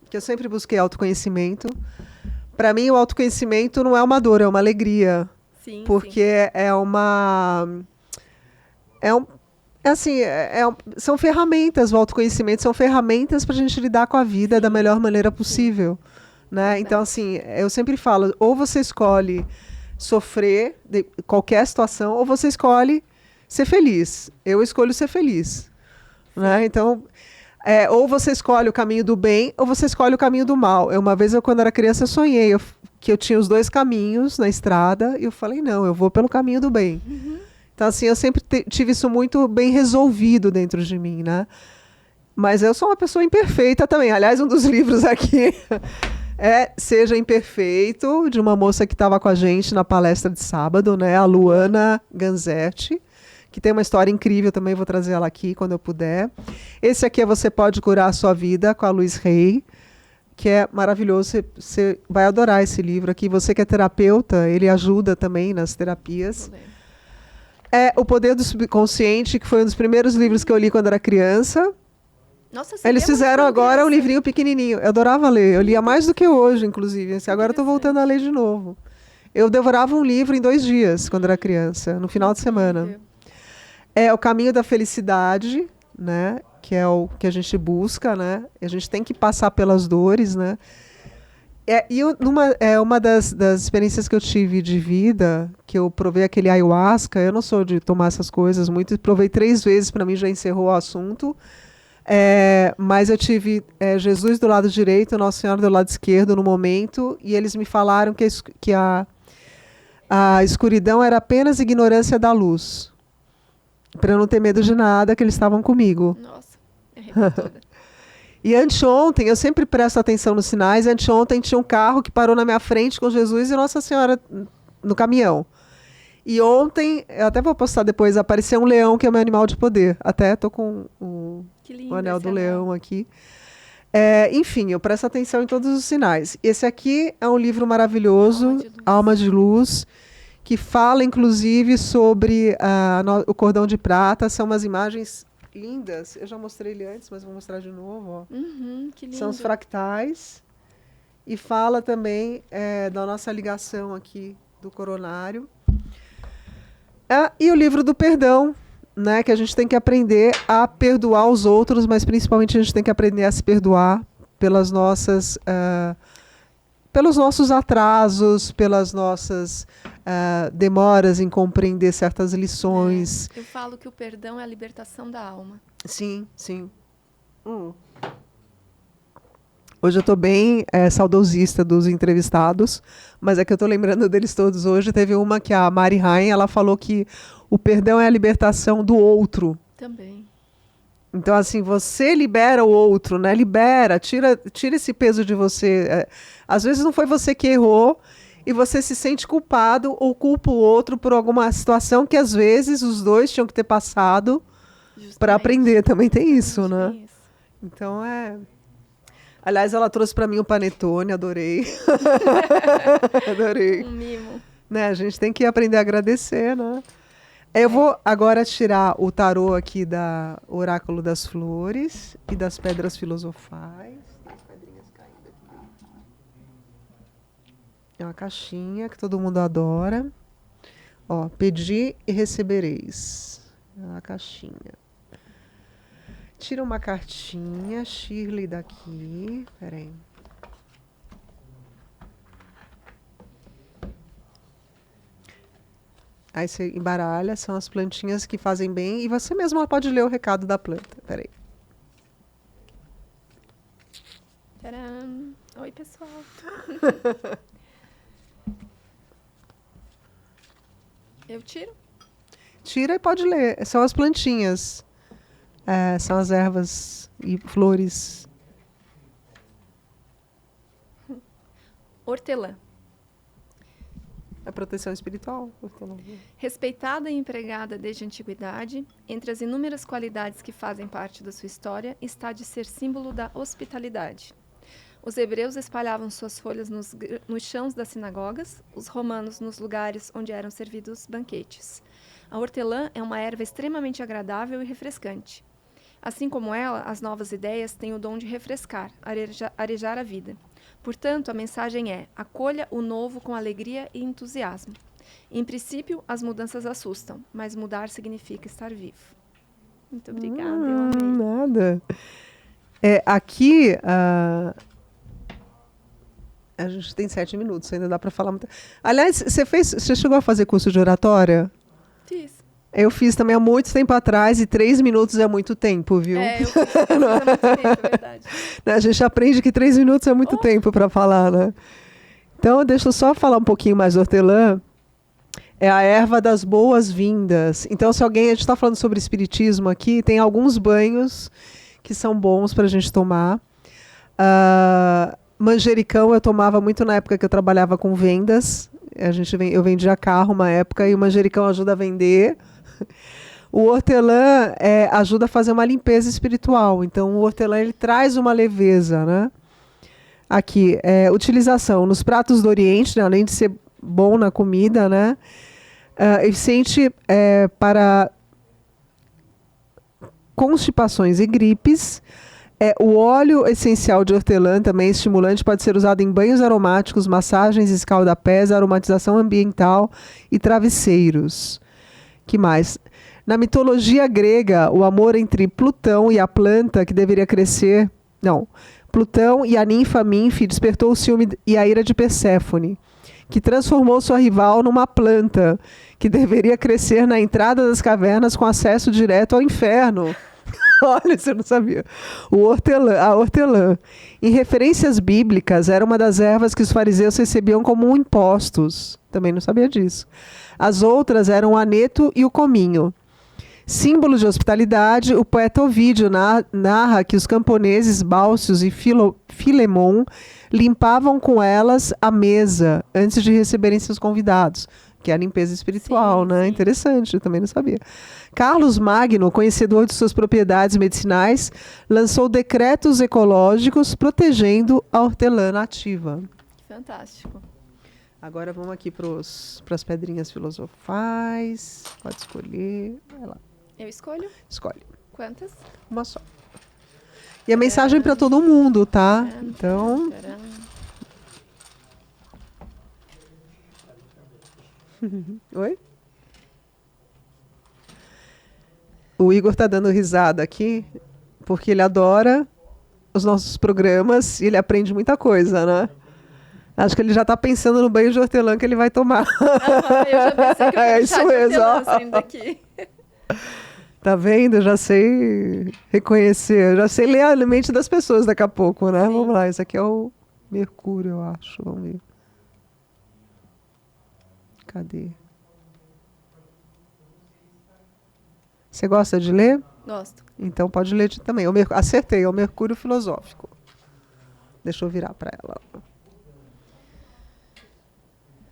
que eu sempre busquei autoconhecimento. Para mim, o autoconhecimento não é uma dor, é uma alegria. Sim, porque são ferramentas, o autoconhecimento são ferramentas para a gente lidar com a vida da melhor maneira possível. Né? Então, assim, eu sempre falo, ou você escolhe sofrer de qualquer situação, ou você escolhe ser feliz. Eu escolho ser feliz. Né? Então, ou você escolhe o caminho do bem, ou você escolhe o caminho do mal. Uma vez, quando era criança, eu sonhei que eu tinha os dois caminhos na estrada, e eu falei, não, eu vou pelo caminho do bem. Então, assim, eu sempre tive isso muito bem resolvido dentro de mim, né? Mas eu sou uma pessoa imperfeita também. Aliás, um dos livros aqui é Seja Imperfeito, de uma moça que estava com a gente na palestra de sábado, né? A Luana Ganzetti, que tem uma história incrível também, vou trazer ela aqui quando eu puder. Esse aqui é Você Pode Curar a Sua Vida, com a Luiz Rey, que é maravilhoso. Você vai adorar esse livro aqui. Você que é terapeuta, ele ajuda também nas terapias. O Poder do Subconsciente, que foi um dos primeiros livros que eu li quando era criança. Nossa, eles fizeram agora um livrinho pequenininho. Eu adorava ler. Eu lia mais do que hoje, inclusive. Agora eu estou voltando a ler de novo. Eu devorava um livro em 2 dias, quando era criança, no final de semana. O Caminho da Felicidade, né? que é o que a gente busca, né? A gente tem que passar pelas dores, né? Uma das experiências que eu tive de vida, que eu provei aquele ayahuasca, eu não sou de tomar essas coisas muito, provei 3 vezes, para mim já encerrou o assunto. Mas eu tive Jesus do lado direito, Nossa Senhora do lado esquerdo no momento, e eles me falaram que a escuridão era apenas ignorância da luz. Para eu não ter medo de nada, que eles estavam comigo. Nossa, me arrepio toda. E anteontem, eu sempre presto atenção nos sinais, anteontem tinha um carro que parou na minha frente com Jesus e Nossa Senhora no caminhão. E ontem, eu até vou postar depois, apareceu um leão, que é o meu animal de poder. Até tô com o anel do leão aqui. Enfim, eu presto atenção em todos os sinais. Esse aqui é um livro maravilhoso, Alma de Luz, que fala, inclusive, sobre o cordão de prata. São umas imagens lindas. Eu já mostrei ele antes, mas vou mostrar de novo. Ó. Que lindo. São os fractais. E fala também da nossa ligação aqui do coronário. E o livro do perdão, né, que a gente tem que aprender a perdoar os outros, mas principalmente a gente tem que aprender a se perdoar pelos nossos atrasos, pelas nossas demoras em compreender certas lições. Eu falo que o perdão é a libertação da alma. Sim, sim. Hoje eu estou bem saudosista dos entrevistados, mas é que eu estou lembrando deles todos hoje. Teve uma que a Mari Rain, ela falou que o perdão é a libertação do outro. Também. Então, assim, você libera o outro, né? Libera, tira esse peso de você. Às vezes não foi você que errou e você se sente culpado ou culpa o outro por alguma situação que, às vezes, os dois tinham que ter passado para aprender. Também tem isso, né? Tem isso. Então, Aliás, ela trouxe para mim um panetone, adorei. Adorei. Um mimo. Né? A gente tem que aprender a agradecer, né? Eu vou agora tirar o tarô aqui da Oráculo das Flores e das Pedras Filosofais. Tem as pedrinhas caindo aqui. É uma caixinha que todo mundo adora. Ó, pedi e recebereis. É uma caixinha. Tira uma cartinha, Shirley daqui. Peraí. Aí você embaralha, são as plantinhas que fazem bem. E você mesma pode ler o recado da planta. Peraí. Tcharam! Oi, pessoal. Eu tiro? Tira e pode ler. São as plantinhas. São as ervas e flores. Hortelã. A proteção espiritual. Hortelã. Respeitada e empregada desde a antiguidade, entre as inúmeras qualidades que fazem parte da sua história está de ser símbolo da hospitalidade. Os hebreus espalhavam suas folhas nos chãos das sinagogas, os romanos nos lugares onde eram servidos banquetes. A hortelã é uma erva extremamente agradável e refrescante. Assim como ela, as novas ideias têm o dom de refrescar, arejar a vida. Portanto, a mensagem é: acolha o novo com alegria e entusiasmo. Em princípio, as mudanças assustam, mas mudar significa estar vivo. Muito obrigada, eu amei. Nada. Aqui, a gente tem 7 minutos, ainda dá para falar muito. Aliás, você chegou a fazer curso de oratória? Fiz. Eu fiz também há muito tempo atrás, e 3 minutos é muito tempo, viu? Eu fiz há muito tempo, é verdade. A gente aprende que 3 minutos é muito tempo para falar, né? Então, deixa eu só falar um pouquinho mais do hortelã. É a erva das boas-vindas. Então, se alguém... A gente está falando sobre espiritismo aqui, tem alguns banhos que são bons para a gente tomar. Manjericão eu tomava muito na época que eu trabalhava com vendas. Eu vendia carro uma época e o manjericão ajuda a vender. O hortelã ajuda a fazer uma limpeza espiritual. Então, o hortelã ele traz uma leveza, né? Aqui, utilização nos pratos do Oriente, né? Além de ser bom na comida, né? Eficiente para constipações e gripes. O óleo essencial de hortelã, também estimulante, pode ser usado em banhos aromáticos, massagens, escaldapés, aromatização ambiental e travesseiros. Que mais? Na mitologia grega, o amor entre Plutão e a planta que deveria crescer... Não, Plutão e a ninfa Minfe despertou o ciúme e a ira de Perséfone, que transformou sua rival numa planta que deveria crescer na entrada das cavernas com acesso direto ao inferno. Olha, você não sabia. A hortelã. Em referências bíblicas, era uma das ervas que os fariseus recebiam como impostos. Também não sabia disso. As outras eram o aneto e o cominho. Símbolo de hospitalidade, o poeta Ovídio narra que os camponeses Bálcios e Filemon limpavam com elas a mesa antes de receberem seus convidados, que é a limpeza espiritual, Sim, né? sim. Interessante, eu também não sabia. Carlos Magno, conhecedor de suas propriedades medicinais, lançou decretos ecológicos protegendo a hortelã nativa. Fantástico. Agora vamos aqui para as pedrinhas filosofais. Pode escolher. Vai lá. Eu escolho? Escolhe. Quantas? Uma só. E a mensagem para todo mundo, tá? Taran, Então, taran. oi? O Igor tá dando risada aqui, porque ele adora os nossos programas e ele aprende muita coisa, né? Acho que ele já tá pensando no banho de hortelã que ele vai tomar. Eu já pensei que eu É ia isso deixar de mesmo, hortelã ó. saindo daqui. Tá vendo? Eu já sei reconhecer, eu já sei ler a mente das pessoas daqui a pouco, né? Sim. Vamos lá, esse aqui é o Mercúrio, eu acho. Vamos ver. Cadê? Você gosta de ler? Gosto. Então pode ler também. Acertei, é o Mercúrio filosófico. Deixa eu virar para ela.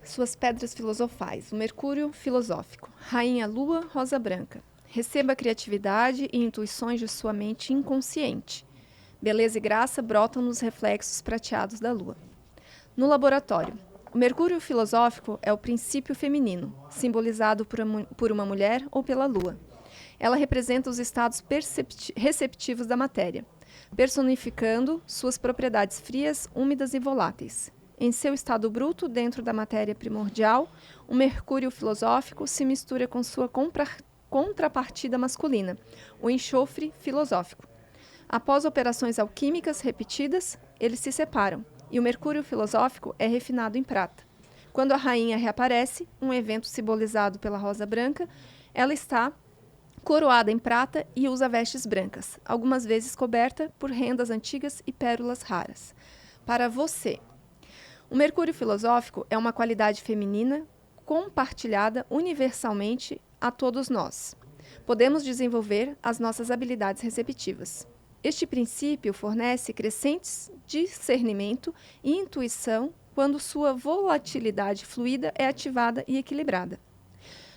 Suas pedras filosofais. O Mercúrio filosófico. Rainha Lua, rosa branca. Receba a criatividade e intuições de sua mente inconsciente. Beleza e graça brotam nos reflexos prateados da Lua. No laboratório. O Mercúrio filosófico é o princípio feminino, simbolizado por uma mulher ou pela Lua. Ela representa os estados receptivos da matéria, personificando suas propriedades frias, úmidas e voláteis. Em seu estado bruto, dentro da matéria primordial, o Mercúrio filosófico se mistura com sua contrapartida masculina, o enxofre filosófico. Após operações alquímicas repetidas, eles se separam, e o Mercúrio filosófico é refinado em prata. Quando a rainha reaparece, um evento simbolizado pela rosa branca, ela está coroada em prata e usa vestes brancas, algumas vezes coberta por rendas antigas e pérolas raras. Para você, o Mercúrio filosófico é uma qualidade feminina compartilhada universalmente a todos nós. Podemos desenvolver as nossas habilidades receptivas. Este princípio fornece crescentes discernimento e intuição quando sua volatilidade fluida é ativada e equilibrada.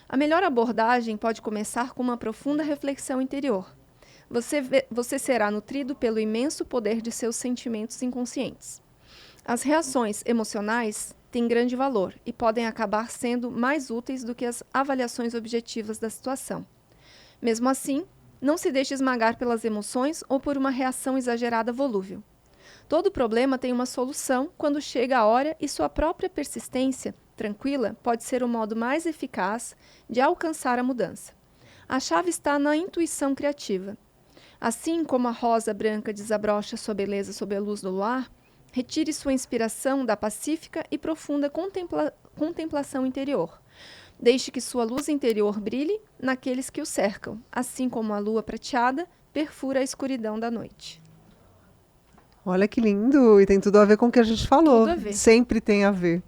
A melhor abordagem pode começar com uma profunda reflexão interior. Você será nutrido pelo imenso poder de seus sentimentos inconscientes. As reações emocionais têm grande valor e podem acabar sendo mais úteis do que as avaliações objetivas da situação. Mesmo assim, não se deixe esmagar pelas emoções ou por uma reação exagerada volúvel. Todo problema tem uma solução quando chega a hora e sua própria persistência tranquila pode ser o modo mais eficaz de alcançar a mudança. A chave está na intuição criativa. Assim como a rosa branca desabrocha sua beleza sob a luz do luar, retire sua inspiração da pacífica e profunda contemplação interior. Deixe que sua luz interior brilhe naqueles que o cercam, assim como a lua prateada perfura a escuridão da noite. Olha que lindo, e tem tudo a ver com o que a gente falou. Tudo a ver. Sempre tem a ver.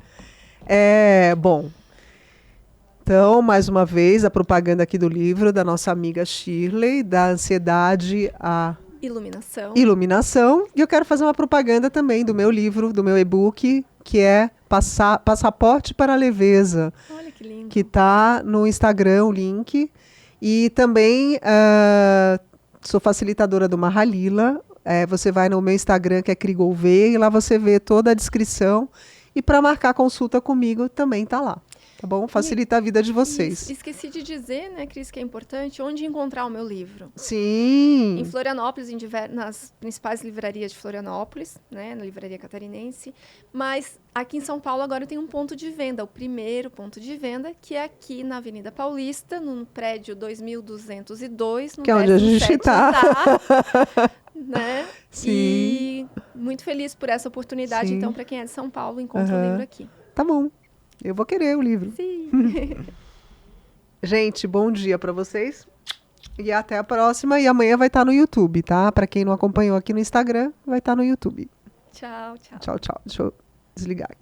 Bom, então, mais uma vez, a propaganda aqui do livro da nossa amiga Shirley, da ansiedade à iluminação. E eu quero fazer uma propaganda também do meu livro, do meu e-book, que é Passaporte para a Leveza. Olha que lindo. Que está no Instagram, o link. E também sou facilitadora do Mahalila. Você vai no meu Instagram, que é Cri Gouveia, e lá você vê toda a descrição. E para marcar consulta comigo também está lá. tá bom? Facilita a vida de vocês. Isso. Esqueci de dizer, né, Cris, que é importante, onde encontrar o meu livro. Sim! Em Florianópolis, nas principais livrarias de Florianópolis, né, na Livraria Catarinense. Mas aqui em São Paulo agora tem um ponto de venda, o primeiro ponto de venda, que é aqui na Avenida Paulista, no prédio 2202, no que é onde a gente está. Né? Sim. E muito feliz por essa oportunidade. Sim. Então, para quem é de São Paulo, encontra o livro aqui. Tá bom. Eu vou querer o livro. Sim. Gente, bom dia para vocês. E até a próxima. E amanhã vai estar no YouTube, tá? Para quem não acompanhou aqui no Instagram, vai estar no YouTube. Tchau, tchau. Tchau, tchau. Deixa eu desligar aqui.